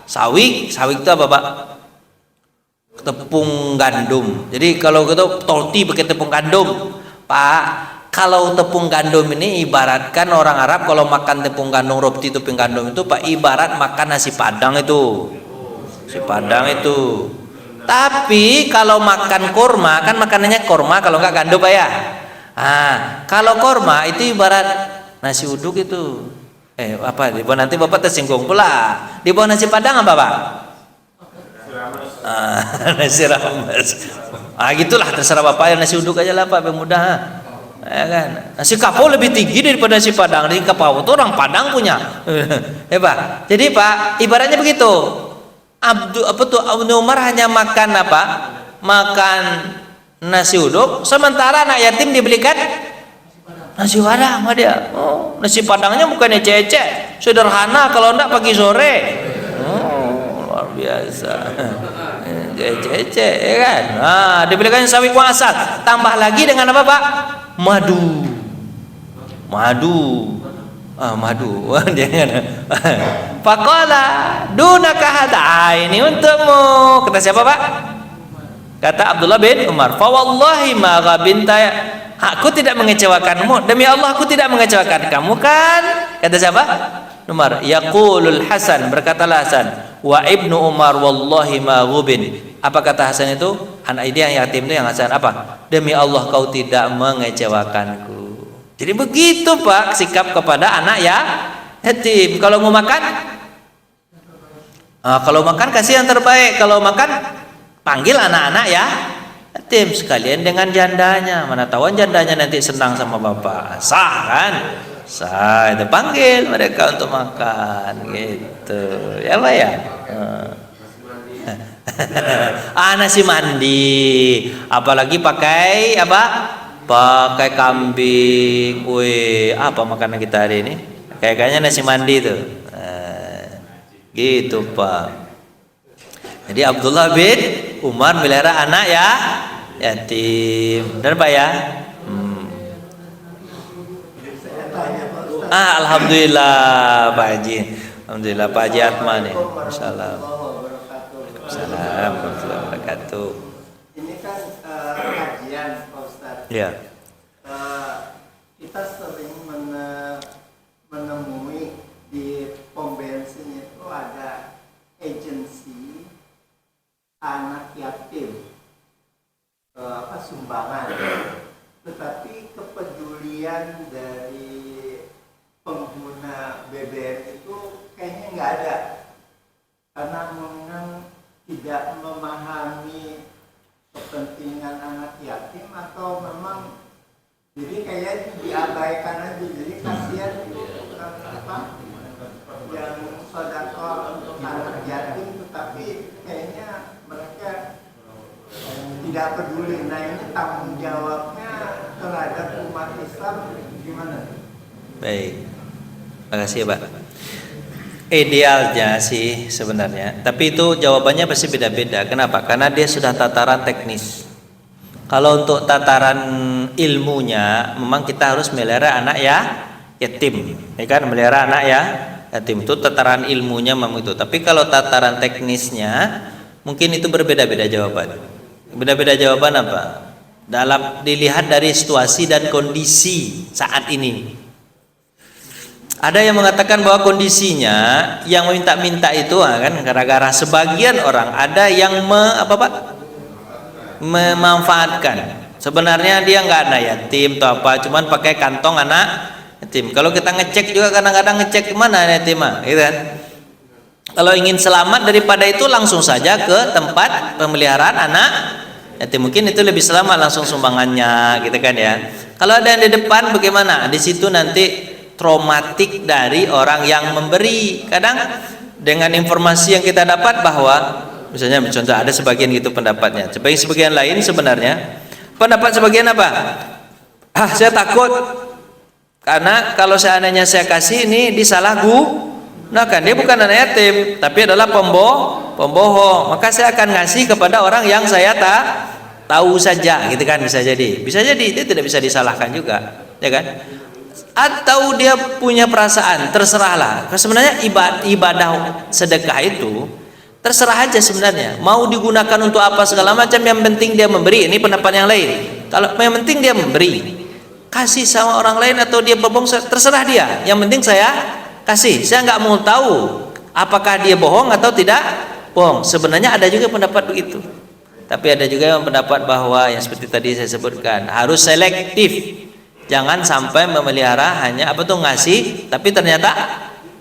sawik itu apa Pak? Tepung gandum. Jadi kalau kita tolti pakai tepung gandum Pak, kalau tepung gandum ini ibaratkan orang Arab kalau makan tepung gandum, roti tepung gandum itu Pak ibarat makan nasi padang itu. Tapi kalau makan kurma, kan makanannya kurma kalau nggak gandum Pak ya. Kalau kurma itu ibarat nasi uduk itu. Nanti Bapak tersinggung pula. Di bawah nasi padang apa Pak? Nasi rames. Gitulah terserah Bapak, nasi uduk aja lah Pak, yang mudah. Ya kan? Nasi kapau lebih tinggi daripada nasi padang. Nasi kapau itu orang Padang punya. Pak. Jadi Pak, ibaratnya begitu. Ibnu Umar hanya makan apa? Makan nasi uduk, sementara anak yatim dibelikan nasi padang sama dia. Nasi padangnya bukannya ecek, sederhana kalau enggak pagi sore. Luar biasa. Ece, ya kan? Nah, dibelikan sawi kuah asal, tambah lagi dengan apa Pak? Madu. Madu. Jangan. Faqala dunaka hada, ini untukmu. Kata siapa Pak? Kata Abdullah bin Umar. Fa wallahi ma ghabinta, aku tidak mengecewakanmu. Demi Allah aku tidak mengecewakan kamu kan? Kata siapa? Umar. Yaqulul Hasan, berkatalah Hasan, wa ibnu Umar wallahi ma ghubin. Apa kata Hasan itu? Anak ini yang yatim itu yang Hasan apa? Demi Allah kau tidak mengecewakanku. Jadi begitu Pak sikap kepada anak ya yatim. Kalau mau makan, kalau makan kasih yang terbaik. Kalau makan panggil anak-anak ya yatim sekalian dengan jandanya. Mana tahu jandanya nanti senang sama bapak. Sah kan? Sah, itu panggil mereka untuk makan gitu. Ya Pak ya? Nasi mandi, apalagi pakai apa? Pakai kambing. Wih, apa makanan kita hari ini? Kayaknya nasi mandi tuh. Gitu Pak. Jadi Abdullah bin Umar melihara anak ya yatim. Benar Pak ya? Alhamdulillah Pak Haji. Alhamdulillah Pak Haji Atma nih. Masyaallah. Waalaikumsalam warahmatullahi wabarakatuh. Ini kan kajian Pak Ustadz. Ya. Kita sering menemui di pom bensin itu ada agensi anak yatim, sumbangan. Tetapi kepedulian dari pengguna BBM itu kayaknya nggak ada, karena memang tidak memahami kepentingan anak yatim, atau memang jadi kayak diabaikan aja. Jadi kasihan yang sedekah untuk anak yatim, tetapi kayaknya mereka tidak peduli. Nah, ini tanggung jawabnya terhadap umat Islam gimana? Baik, terima kasih ya Pak. Idealnya sih sebenarnya, tapi itu jawabannya pasti beda-beda. Kenapa? Karena dia sudah tataran teknis. Kalau untuk tataran ilmunya, memang kita harus melihara anak ya yatim, ya kan? Melihara anak ya yatim itu tataran ilmunya memang itu. Tapi kalau tataran teknisnya, mungkin itu berbeda-beda jawaban. Beda-beda jawaban apa? Dalam dilihat dari situasi dan kondisi saat ini. Ada yang mengatakan bahwa kondisinya yang minta-minta itu kan gara-gara sebagian orang ada yang memanfaatkan. Sebenarnya dia nggak anak yatim atau apa, cuman pakai kantong anak yatim. Kalau kita ngecek juga kadang-kadang ngecek mana yatim gitu kan. Kalau ingin selamat daripada itu langsung saja ke tempat pemeliharaan anak yatim. Mungkin itu lebih selamat langsung sumbangannya gitu kan ya. Kalau ada yang di depan bagaimana? Di situ nanti traumatik dari orang yang memberi. Kadang dengan informasi yang kita dapat bahwa misalnya contoh ada sebagian gitu pendapatnya, sebagian lain sebenarnya pendapat sebagian apa? Saya takut karena kalau seandainya saya kasih ini disalahgunakan, dia bukan anak yatim tapi adalah pembohong, maka saya akan ngasih kepada orang yang saya tahu saja gitu kan. Bisa jadi dia tidak bisa disalahkan juga, ya kan? Atau dia punya perasaan, terserahlah. Sebenarnya ibadah sedekah itu terserah aja sebenarnya. Mau digunakan untuk apa segala macam, yang penting dia memberi. Ini pendapat yang lain. Kalau yang penting dia memberi, kasih sama orang lain atau dia berbohong, terserah dia. Yang penting saya kasih. Saya nggak mau tahu apakah dia bohong atau tidak bohong. Sebenarnya ada juga pendapat begitu. Tapi ada juga yang pendapat bahwa yang seperti tadi saya sebutkan, harus selektif. Jangan sampai memelihara hanya ngasih, tapi ternyata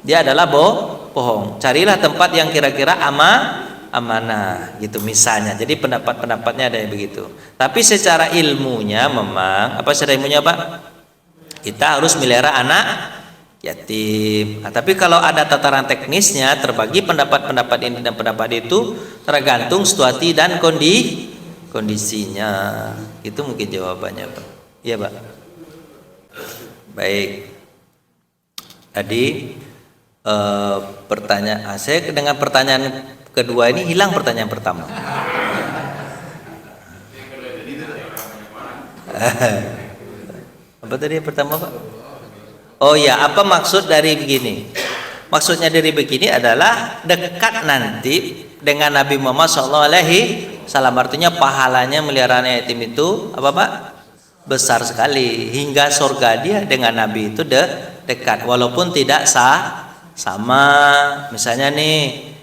dia adalah bohong. Carilah tempat yang kira-kira amanah gitu misalnya. Jadi pendapat-pendapatnya ada yang begitu. Tapi secara ilmunya memang secara ilmunya kita harus melihara anak yatim. Tapi kalau ada tataran teknisnya, terbagi pendapat-pendapat ini dan pendapat itu tergantung situasi dan kondisinya. Itu mungkin jawabannya Pak. Iya Pak. Baik, tadi pertanyaan saya dengan pertanyaan kedua ini hilang pertanyaan pertama. Apa tadi yang pertama Pak? Oh ya, apa maksud dari begini? Maksudnya dari begini adalah dekat nanti dengan Nabi Muhammad SAW. Artinya pahalanya melihara yatim itu apa Pak? Besar sekali, hingga surga dia dengan Nabi itu dekat, walaupun tidak sama. Misalnya nih,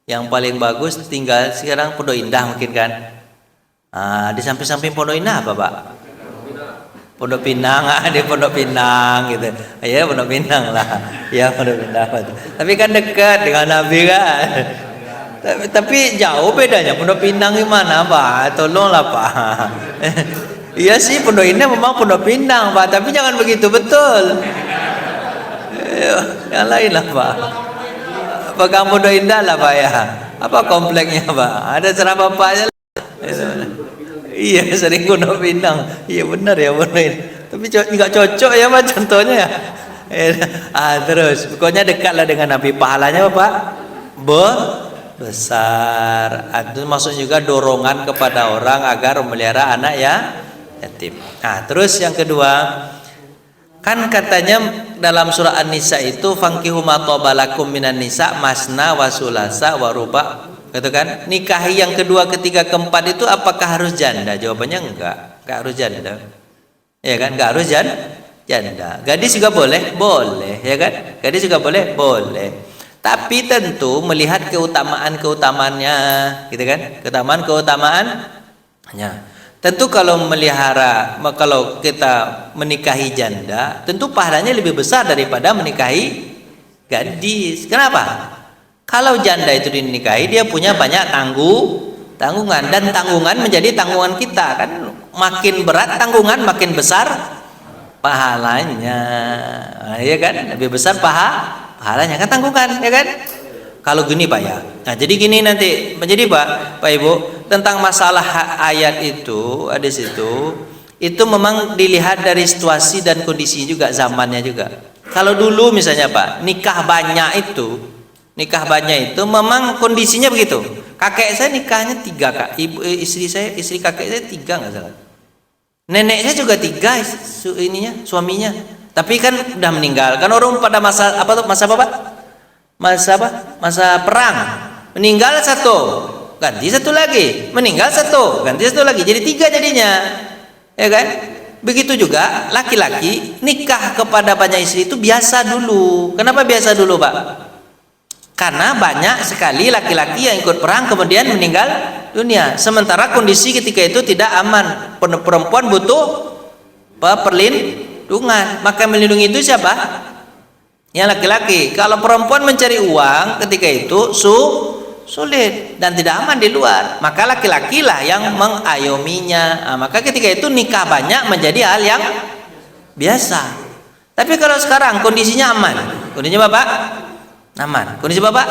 yang paling bagus tinggal sekarang Pondok Indah mungkin kan? Di samping-samping Pondok Indah apa Pak? Pondok Pinang, di Pondok Pinang gitu. Ya Pondok Pinang lah. Ya Pondok Pinang. Tapi kan dekat dengan Nabi kan. Tapi jauh bedanya. Pondok Pinang gimana Pak? Tolonglah Pak. Iya sih Pondok Indah memang Pondok Pinang Pak. Tapi jangan begitu betul. Yang lain lah Pak. Pegang Pondok Indah lah Pak ya. Apa kompleknya Pak? Ada ceramah Pak. Iya sering Pondok Pinang. Iya benar ya Pondok Indah. Tapi nggak cocok ya Pak contohnya ya. Terus pokoknya dekatlah dengan Nabi, pahalanya apa Pak? Besar. Itu maksud juga dorongan kepada orang agar memelihara anak yatim. Terus yang kedua, kan katanya dalam surah An-Nisa itu fankihu ma tabalakum minan nisa masna wa sulasa wa ruba'. Gitu kan? Nikahi yang kedua, ketiga, keempat itu apakah harus janda? Jawabannya enggak harus janda. Ya kan? Enggak harus janda. Gadis juga boleh, ya kan? Gadis juga boleh. Tapi tentu melihat keutamaan-keutamaannya, gitu kan? Keutamaan-keutamaannya. Tentu kalau kita menikahi janda, tentu pahalanya lebih besar daripada menikahi gadis. Kenapa? Kalau janda itu dinikahi, dia punya banyak tanggungan, dan tanggungan menjadi tanggungan kita kan. Makin berat tanggungan, makin besar pahalanya. Ya kan? Lebih besar pahalanya kan tanggungan, ya kan? Kalau gini Pak ya. Jadi gini nanti menjadi Pak Ibu, tentang masalah ayat itu, hadis itu memang dilihat dari situasi dan kondisi juga, zamannya juga. Kalau dulu misalnya Pak, nikah banyak itu memang kondisinya begitu. Kakek saya nikahnya 3 Kak. Istri kakek saya 3 nggak salah. Nenek saya juga 3 suaminya. Tapi kan udah meninggal. Kan orang pada masa apa Pak? Masa perang. Meninggal 1, ganti 1 lagi. Meninggal 1, ganti 1 lagi. Jadi 3 jadinya. Ya kan? Begitu juga laki-laki nikah kepada banyak istri itu biasa dulu. Kenapa biasa dulu Pak? Karena banyak sekali laki-laki yang ikut perang kemudian meninggal dunia. Sementara kondisi ketika itu tidak aman. Perempuan butuh perlindungan. Maka melindungi itu siapa? Yang laki-laki. Kalau perempuan mencari uang ketika itu sulit dan tidak aman di luar. Maka laki-laki lah yang mengayominya. Maka ketika itu nikah banyak menjadi hal yang biasa. Tapi kalau sekarang kondisinya aman. Kondisinya Bapak? Aman. Kondisi Bapak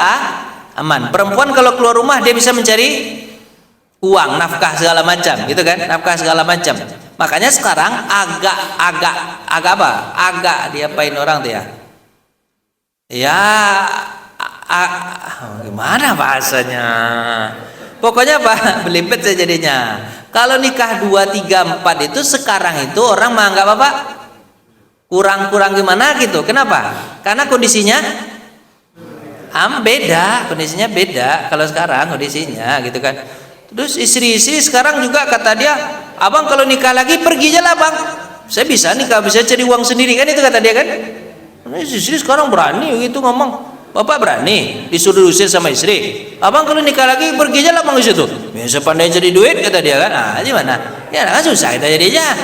aman. Perempuan kalau keluar rumah dia bisa mencari uang, nafkah segala macam, gitu kan? Nafkah segala macam. Makanya sekarang agak diapain orang tuh ya? Ya gimana bahasanya? Pokoknya Pak, belibet saya jadinya. Kalau nikah 2, 3, 4 itu sekarang itu orang menganggap apa? Kurang gimana gitu. Kenapa? Karena kondisinya kondisinya beda kalau sekarang kondisinya gitu kan. Terus istri-istri sekarang juga kata dia, abang kalau nikah lagi pergi aja lah bang, saya bisa nikah, bisa cari uang sendiri kan, itu kata dia kan. Istri sekarang berani gitu ngomong, bapak berani disuruh usir sama istri, abang kalau nikah lagi pergi aja lah bang di situ, bisa pandai cari duit kata dia kan. Gimana ya, kan susah kita jadinya.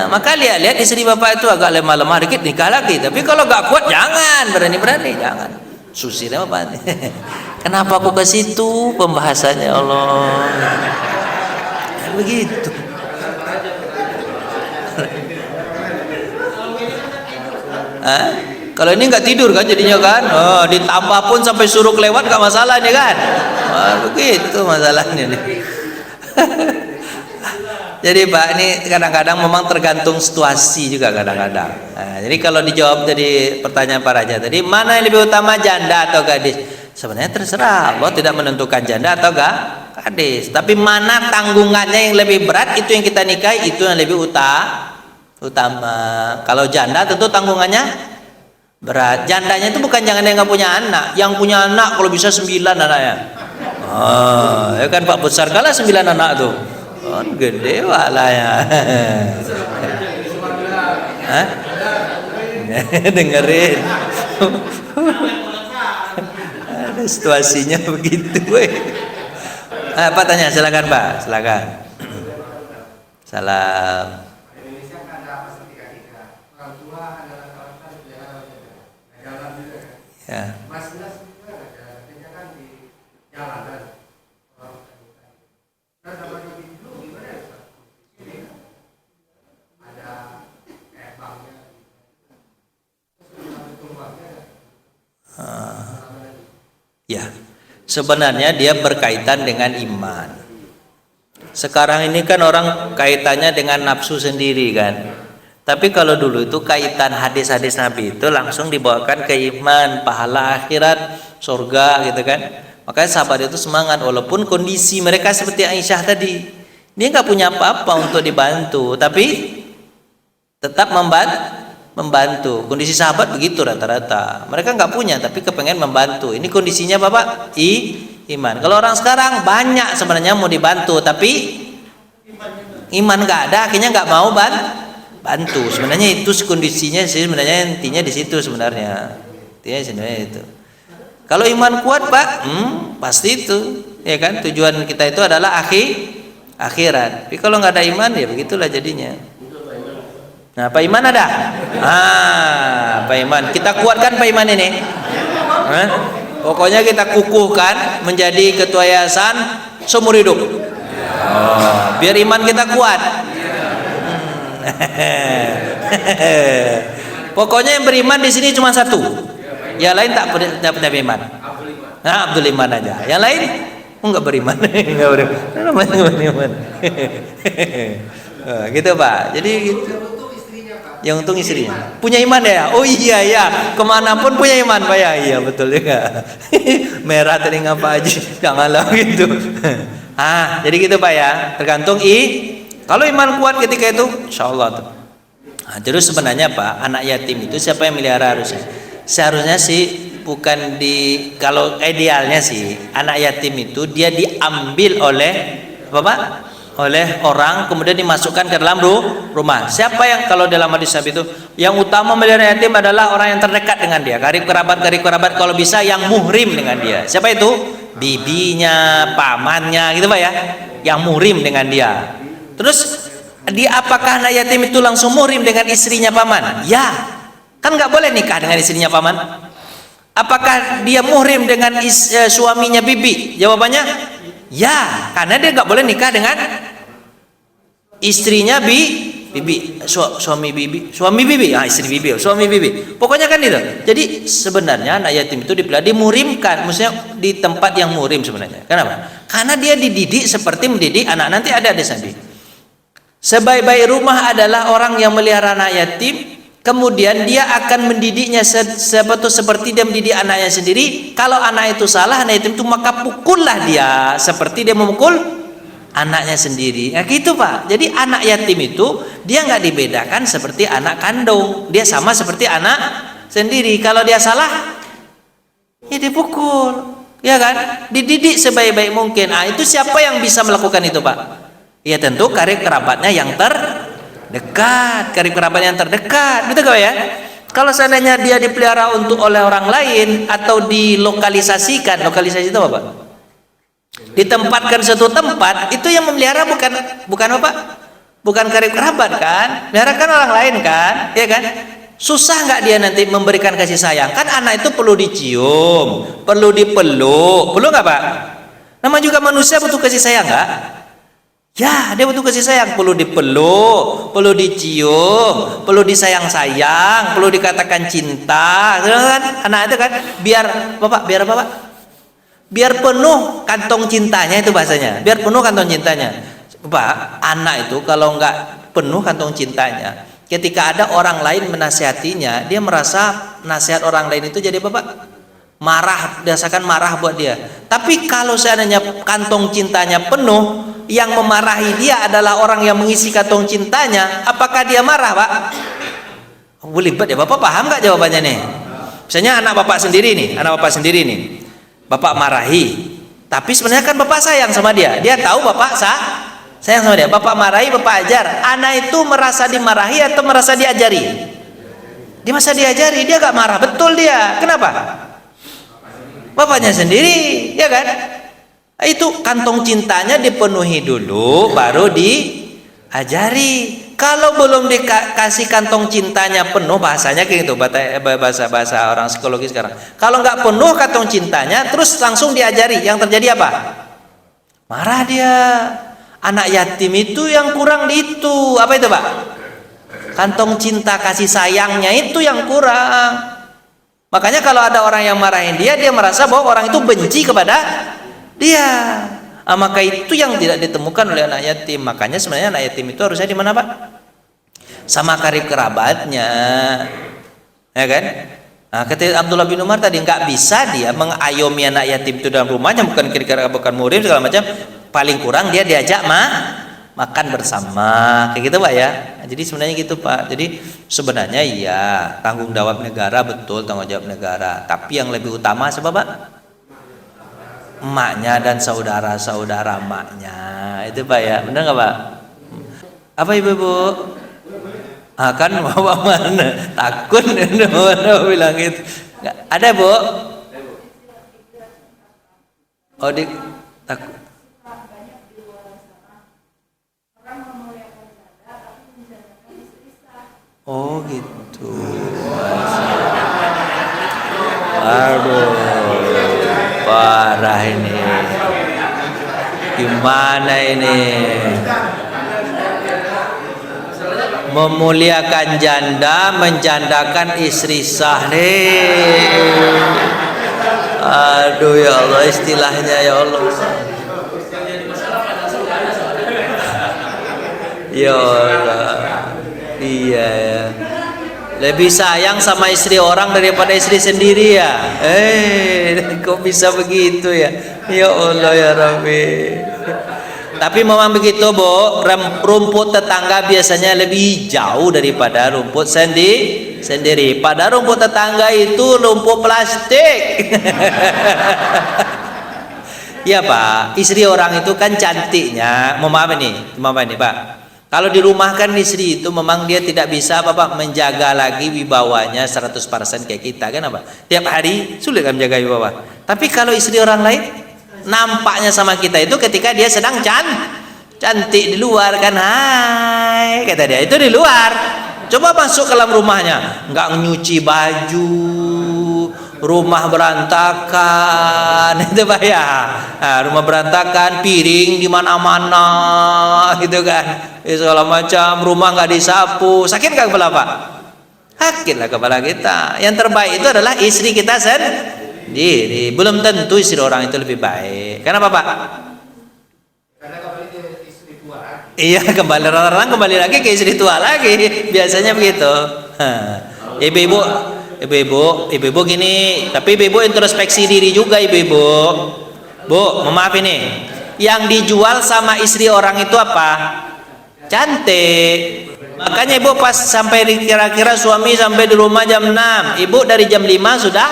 Maka lihat istri bapak itu agak lemah dikit nikah lagi, tapi kalau gak kuat jangan, berani jangan. Susir apa? Kenapa aku ke situ pembahasannya Allah? Begitu. Kalau ini nggak tidur kan jadinya kan? Ditambah pun sampai suruh kelewat nggak masalah nih kan? Begitu masalahnya nih. Jadi Pak, ini kadang-kadang memang tergantung situasi juga kadang-kadang. Jadi kalau dijawab dari pertanyaan Pak Raja tadi, mana yang lebih utama janda atau gadis? Sebenarnya terserah, Allah tidak menentukan janda atau Hadis. Tapi mana tanggungannya yang lebih berat, itu yang kita nikahi, itu yang lebih utama. Kalau janda tentu tanggungannya berat. Jandanya itu bukan jangan yang nggak punya anak, yang punya anak kalau bisa 9 anaknya. Ya kan Pak besar kalah 9 anak tuh. Oh, gede wala ya. Hah? Dengerin. Ada situasinya begitu, Pak tanya, silakan Pak, silakan. Salam. Indonesia kan ada apa setika-tika. Orang tua adalah kawasan jalan juga kan. Ya. Mas jelas juga ada kan di jalanan. Nah, sama di dulu gimana ya Pak? Ini ada banknya. Ya, sebenarnya dia berkaitan dengan iman. Sekarang ini kan orang kaitannya dengan nafsu sendiri kan. Tapi kalau dulu itu kaitan hadis-hadis Nabi itu langsung dibawakan ke iman, pahala akhirat, surga gitu kan. Makanya sahabat itu semangat walaupun kondisi mereka seperti Aisyah tadi. Dia nggak punya apa-apa untuk dibantu, tapi tetap membantu. Kondisi sahabat begitu rata-rata. Mereka nggak punya tapi kepengen membantu. Ini kondisinya Bapak iman. Kalau orang sekarang banyak sebenarnya mau dibantu tapi iman nggak ada, akhirnya nggak mau bantu. Sebenarnya itu kondisinya sih, sebenarnya intinya di situ sebenarnya. Intinya sebenarnya itu. Kalau iman kuat Pak, pasti itu, ya kan? Tujuan kita itu adalah akhirat. Tapi kalau nggak ada iman ya begitulah jadinya. Nah, Pak Iman ada? Pak Iman, kita kuatkan Pak Iman ini. Pokoknya kita kukuhkan menjadi ketua yayasan seumur hidup. Biar iman kita kuat. Pokoknya yang beriman di sini cuma satu. Yang lain tak punya iman. Nah, Abdul Iman aja. Yang lain enggak beriman. Enggak beriman. Gitu Pak. Jadi gitu. Yang untung istrinya punya iman ya. Oh iya ya, kemanapun punya iman Pak ya. Iya betul ya. Merah tadi ngapa aja, janganlah gitu. Jadi gitu Pak ya. Tergantung kalau iman kuat ketika itu, insya Allah tuh. Terus sebenarnya Pak, anak yatim itu siapa yang melihara harusnya? Seharusnya sih bukan kalau idealnya sih anak yatim itu dia diambil oleh oleh orang kemudian dimasukkan ke dalam rumah. Siapa yang kalau dalam hadis Nabi itu yang utama melihara yatim adalah orang yang terdekat dengan dia, karib kerabat kalau bisa yang muhrim dengan dia. Siapa itu? Bibinya, pamannya gitu Pak ya, yang muhrim dengan dia. Terus apakah anak yatim itu langsung muhrim dengan istrinya paman? Ya, kan nggak boleh nikah dengan istrinya paman. Apakah dia muhrim dengan suaminya bibi? Jawabannya ya, karena dia nggak boleh nikah dengan istrinya bibi, suami bibi, istri bibi, suami bibi. Pokoknya kan itu. Jadi sebenarnya anak yatim itu dimuhrimkan, maksudnya di tempat yang muhrim sebenarnya. Kenapa? Karena dia dididik seperti mendidik anak. Nanti ada Nabi. Sebaik-baik rumah adalah orang yang melihara anak yatim. Kemudian dia akan mendidiknya seperti dia mendidik anaknya sendiri. Kalau anak itu salah, anak yatim itu maka pukullah dia seperti dia memukul anaknya sendiri. Ya gitu Pak. Jadi anak yatim itu dia nggak dibedakan seperti anak kandung. Dia sama seperti anak sendiri. Kalau dia salah, ya dipukul, ya kan? Dididik sebaik-baik mungkin. Itu siapa yang bisa melakukan itu Pak? Ya tentu karib kerabatnya yang dekat, karib kerabat yang terdekat, gitu kan ya. Kalau seandainya dia dipelihara oleh orang lain atau dilokalisasi itu apa Pak? Ditempatkan suatu tempat, itu yang memelihara bukan apa? Bukan karib kerabat kan? Melihara kan orang lain kan, ya kan? Susah nggak dia nanti memberikan kasih sayang? Kan anak itu perlu dicium, perlu dipeluk, perlu nggak Pak? Nama juga manusia butuh kasih sayang nggak? Ya, dia butuh kasih sayang, perlu dipeluk, perlu dicium, perlu disayang-sayang, perlu dikatakan cinta, kan? Anak itu kan biar apa? Biar penuh kantong cintanya, itu bahasanya. Biar penuh kantong cintanya. Pak, anak itu kalau nggak penuh kantong cintanya, ketika ada orang lain menasihatinya, dia merasa nasihat orang lain itu jadi apa Pak? marah, berdasarkan marah buat dia. Tapi kalau seandainya kantong cintanya penuh, yang memarahi dia adalah orang yang mengisi kantong cintanya, apakah dia marah, Pak? Boleh ya, Bapak paham nggak jawabannya nih? Misalnya anak Bapak sendiri nih, Bapak marahi, tapi sebenarnya kan Bapak sayang sama dia. Dia tahu Bapak sayang sama dia. Bapak marahi, Bapak ajar. Anak itu merasa dimarahi atau merasa diajari? Dia merasa diajari, dia gak marah, betul dia. Kenapa? Bapaknya sendiri, ya kan? Itu kantong cintanya dipenuhi dulu, baru diajari. Kalau belum dikasih kantong cintanya penuh, bahasanya kayak gitu, bahasa orang psikologi sekarang. Kalau nggak penuh kantong cintanya, terus langsung diajari, yang terjadi apa? Marah dia. Anak yatim itu yang kurang di itu, apa itu, Pak? Kantong cinta kasih sayangnya itu yang kurang. Makanya kalau ada orang yang marahin dia merasa bahwa orang itu benci kepada dia. Maka itu yang tidak ditemukan oleh anak yatim. Makanya sebenarnya anak yatim itu harusnya di mana, Pak? Sama karib kerabatnya, ya kan? Nah, kata Abdullah bin Umar tadi, nggak bisa dia mengayomi anak yatim itu dalam rumahnya, bukan kira-kira bukan murid segala macam. Paling kurang dia diajak makan bersama, kayak gitu, Pak ya. Nah, jadi sebenarnya gitu, Pak. Jadi sebenarnya iya, tanggung jawab negara, betul, tanggung jawab negara. Tapi yang lebih utama siapa, Pak? Emaknya dan saudara-saudara emaknya. Itu, Pak ya. Benar nggak, Pak? Apa Ibu-ibu? Kan bawa mana? Takut mana bilang itu. Ada, Bu? Oh, takut. Oh gitu. Aduh, parah ini. Gimana ini? Memuliakan janda, menjandakan istri sah nih. Aduh ya Allah, istilahnya ya Allah. Ya Allah. Iya ya. Lebih sayang sama istri orang daripada istri sendiri ya. Kok bisa begitu ya? Ya Allah ya Rabbi. Tapi memang begitu, Bu. Rumput tetangga biasanya lebih jauh daripada rumput sendiri. Pada rumput tetangga itu rumput plastik. Ya Pak, istri orang itu kan cantiknya. Mohon maaf nih Pak. Kalau di rumah kan istri itu memang dia tidak bisa Pak menjaga lagi wibawanya 100% kayak kita kan apa? Tiap hari sulit kan menjaga wibawa. Tapi kalau istri orang lain nampaknya sama kita itu ketika dia sedang cantik di luar kan, hai kata dia itu di luar. Coba masuk ke dalam rumahnya, nggak nyuci baju, rumah berantakan, itu Pak ya. Nah, rumah berantakan, piring di mana-mana, gitu kan, segala macam, rumah nggak disapu, sakit nggak kepala Pak? Sakitlah kepala kita. Yang terbaik itu adalah istri kita sendiri. Belum tentu istri orang itu lebih baik. Kenapa Pak? Karena kembali ke istri tua lagi. Iya, orang kembali lagi ke istri tua lagi. Biasanya begitu. Ibu-ibu gini, tapi ibu introspeksi diri juga ibu-ibu. Bu, maaf ini. Yang dijual sama istri orang itu apa? Cantik. Makanya ibu pas sampai kira-kira suami sampai di rumah jam 6, ibu dari jam 5 sudah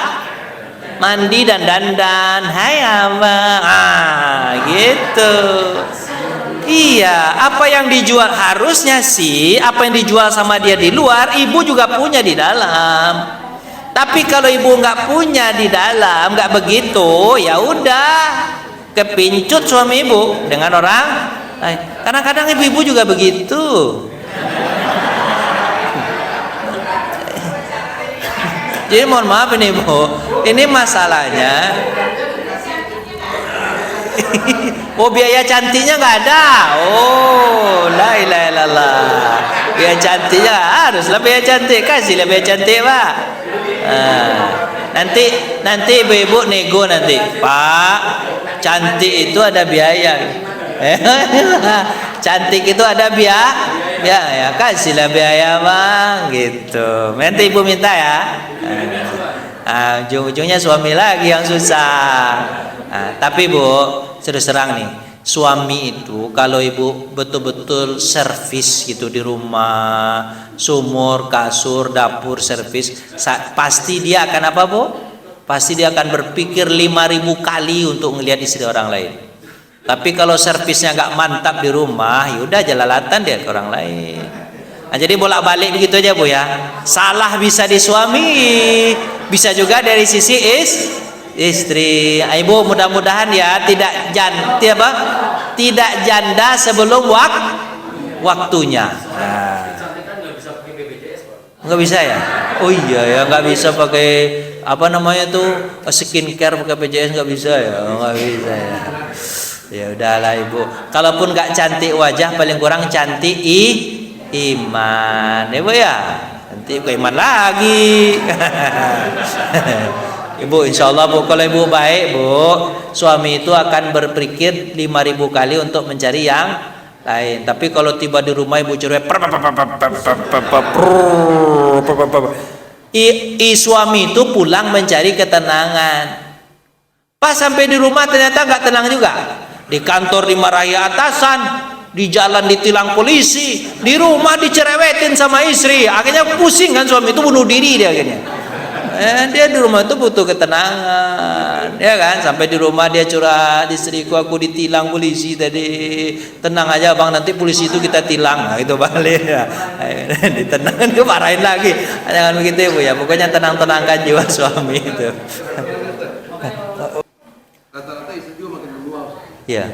mandi dan dandan. Hai abang, gitu. Iya, apa yang dijual harusnya sih, apa yang dijual sama dia di luar, ibu juga punya di dalam. Tapi kalau ibu nggak punya di dalam, nggak begitu, ya udah kepincut suami ibu dengan orang lain. Kadang-kadang ibu-ibu juga begitu. Jadi mohon maaf ini Bu, ini masalahnya. Oh biaya cantiknya nggak ada. Oh la ilaha illallah. Biaya cantiknya haruslah biaya cantik, kasihlah biaya cantik Pak. Nanti ibu-ibu nego nanti, Pak, cantik itu ada biaya. Cantik itu ada biaya, ya kasihlah biaya Bang, gitu. Nanti ibu minta ya. Ujung-ujungnya suami lagi yang susah. Tapi Bu, terus terang nih, suami itu kalau ibu betul-betul servis gitu di rumah, sumur, kasur, dapur, servis, pasti dia akan apa Bu? Pasti dia akan berpikir 5.000 kali untuk ngelihat istri orang lain. Tapi kalau servisnya nggak mantap di rumah, yaudah jalalatan dia ke orang lain. Jadi bolak-balik begitu aja Bu ya. Salah bisa di suami, bisa juga dari sisi istri. Ibu mudah-mudahan ya tidak janda sebelum waktunya. Nggak bisa ya? Oh iya ya, nggak bisa pakai apa namanya tuh skincare pakai BPJS, nggak bisa ya? Nggak bisa ya. Ya udahlah Ibu. Kalaupun nggak cantik wajah, paling kurang cantik iman, Ibu ya. Nanti ke iman lagi. Ibu, insya Allah Bu, kalau Ibu baik Bu, suami itu akan berpikir 5.000 kali untuk mencari yang lain. Tapi kalau tiba di rumah Ibu cerewet, suami itu pulang mencari ketenangan. Pas sampai di rumah ternyata nggak tenang juga. Di kantor dimarahi atasan, di jalan ditilang polisi, di rumah dicerewetin sama istri. Akhirnya pusing kan suami itu, bunuh diri dia akhirnya. Dia di rumah itu butuh ketenangan, ya kan? Sampai di rumah dia curhat, istriku aku ditilang polisi tadi. Tenang aja bang, nanti polisi itu kita tilang. Nah, itu balik ya. Ditenangkan dia marahin lagi. Jangan begitu Ibu ya. Pokoknya tenang-tenangkan jiwa suami itu. Rata-rata istri juga makin meluap. Iya.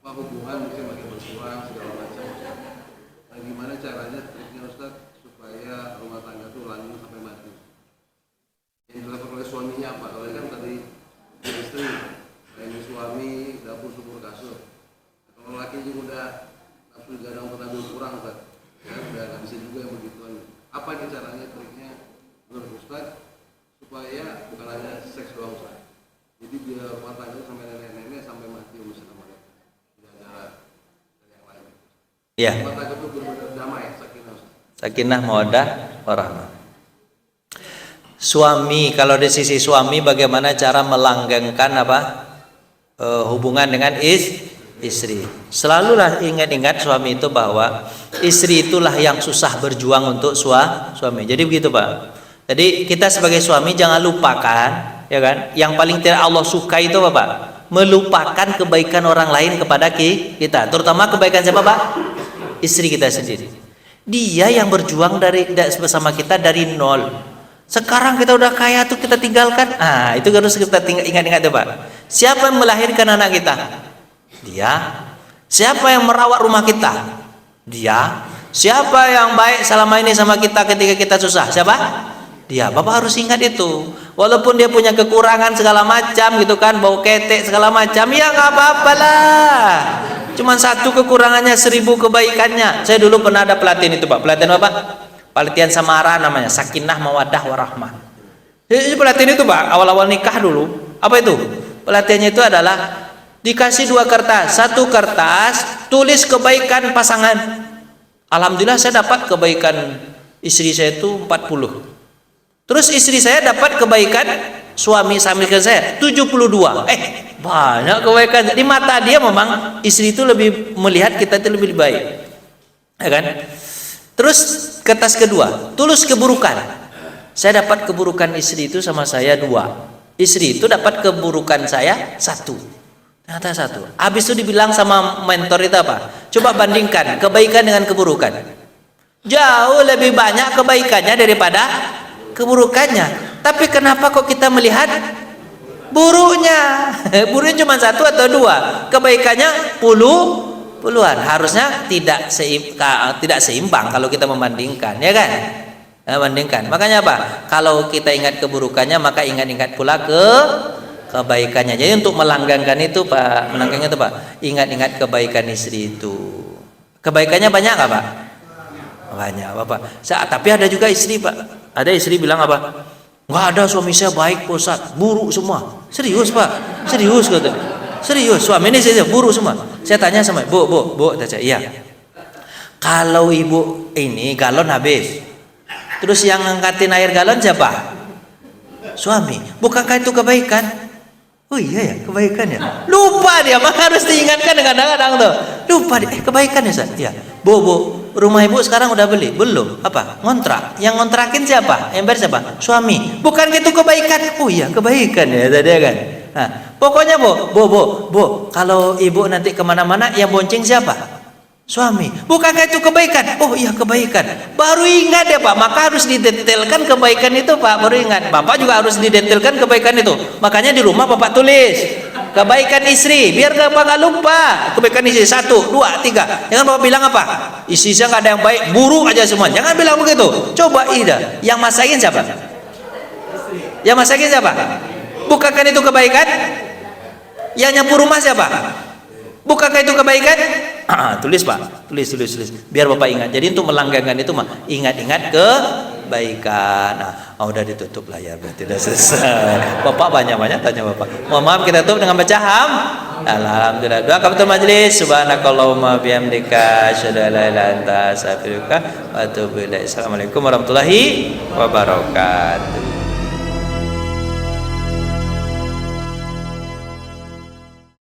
Apa hubungan mungkin makin berkurang segala macam. Nah, gimana caranya triknya Ustaz supaya rumah tangga itu lanjut sampai mati? Yang dilakukan oleh suaminya apa? Kalau kan tadi istri, ini suami dapur sumur kasur. Kalau laki juga udah nafsu gadang tenaga kurang Ustaz. Ya udah nggak bisa juga yang begituan. Apa nih caranya triknya menurut Ustaz supaya bukan hanya seks doang Ustaz? Jadi biar rumah tangga sampai nenek-nenek sampai mati urusan mereka. Tidak ada yang lain. Iya. Rumah tangga itu benar-benar damai, sakinah. Sakinah mawaddah warahmah. Suami, kalau dari sisi suami bagaimana cara melanggengkan hubungan dengan istri. Selalulah ingat-ingat suami itu bahwa istri itulah yang susah berjuang untuk suami. Jadi begitu Pak. Jadi kita sebagai suami jangan lupakan, ya kan? Yang paling tidak Allah suka itu apa Pak? Melupakan kebaikan orang lain kepada kita. Terutama kebaikan siapa Pak? Istri kita sendiri. Dia yang berjuang bersama kita dari nol. Sekarang kita udah kaya tuh kita tinggalkan. Itu harus kita ingat-ingat tuh Pak. Siapa yang melahirkan anak kita? Dia. Siapa yang merawat rumah kita? Dia. Siapa yang baik selama ini sama kita ketika kita susah? Siapa? Dia. Bapak harus ingat itu. Walaupun dia punya kekurangan segala macam gitu kan, bau ketek segala macam, ya nggak apa-apa lah. Cuman satu kekurangannya 1.000 kebaikannya. Saya dulu pernah ada pelatihan itu Pak. Pelatihan apa? Pelatihan Samara namanya, Sakinah Mawaddah Warahmah. Ini pelatihan itu Pak, awal-awal nikah dulu. Apa itu? Pelatihannya itu adalah dikasih 2 kertas. 1 kertas tulis kebaikan pasangan. Alhamdulillah saya dapat kebaikan istri saya itu 40. Terus istri saya dapat kebaikan suami saya 72. Banyak kebaikan. Di mata dia memang istri itu lebih melihat kita itu lebih baik. Ya kan? Terus kertas kedua, tulis keburukan. Saya dapat keburukan istri itu sama saya 2. Istri itu dapat keburukan saya 1. Ternyata 1. Habis itu dibilang sama mentor itu apa? Coba bandingkan kebaikan dengan keburukan. Jauh lebih banyak kebaikannya daripada keburukannya. Tapi kenapa kok kita melihat buruknya? Buruknya cuma 1 atau 2. Kebaikannya puluhan. Harusnya tidak seimbang kalau kita membandingkan, ya kan? Bandingkan. Makanya apa? Kalau kita ingat keburukannya, maka ingat-ingat pula kebaikannya. Jadi untuk melanggengkan itu Pak, ingat-ingat kebaikan istri itu. Kebaikannya banyak nggak Pak? Banyak Bapak. Tapi ada juga istri Pak. Ada istri bilang apa? Nggak ada, suami saya baik Pak Ustaz, buruk semua. Serius Pak? Serius katanya. Serius, suami ini saya buruk semua. Saya tanya sama Bu, tanya, iya. Kalau ibu ini galon habis, terus yang ngangkatin air galon siapa? Suami, bukankah itu kebaikan? Oh iya ya, kebaikan ya. Lupa dia, maka harus diingatkan dengan kadang-kadang tuh. Lupa dia, kebaikan ya Ustaz. Iya. Bu, rumah ibu sekarang udah beli? Belum. Apa? Ngontrak. Yang ngontrakin siapa? Yang bayar siapa? Suami. Bukan itu kebaikan? Oh iya, kebaikan ya tadi kan. Nah, pokoknya bu, kalau ibu nanti kemana-mana yang bonceng siapa? Suami. Bukankah itu kebaikan? Oh iya, kebaikan. Baru ingat ya Pak, maka harus didetailkan kebaikan itu Pak, baru ingat. Bapak juga harus didetailkan kebaikan itu. Makanya di rumah Bapak tulis kebaikan istri, biar Bapak nggak lupa. Kebaikan istri 1, 2, 3. Jangan Bapak bilang apa? Istri saya nggak ada yang baik, buruk aja semua. Jangan bilang begitu. Coba ida. Yang masakin siapa? Yang masakin siapa? Bukankah itu kebaikan? Yang nyapu rumah siapa? Bukankah itu kebaikan? Tulis Pak, tulis. Biar Bapak ingat. Jadi untuk melanggengkan itu mah ingat-ingat kebaikan. Nah, udah ditutup layar berarti sudah selesai. Bapak banyak-banyak tanya Bapak. Mohon maaf kita tutup dengan baca alhamdulillah. Doa kafatul majlis. Subhanakallahumma bihamdika asyhadu an la ilaha illa anta astaghfiruka wa atubu ilaik. Assalamualaikum warahmatullahi wabarakatuh.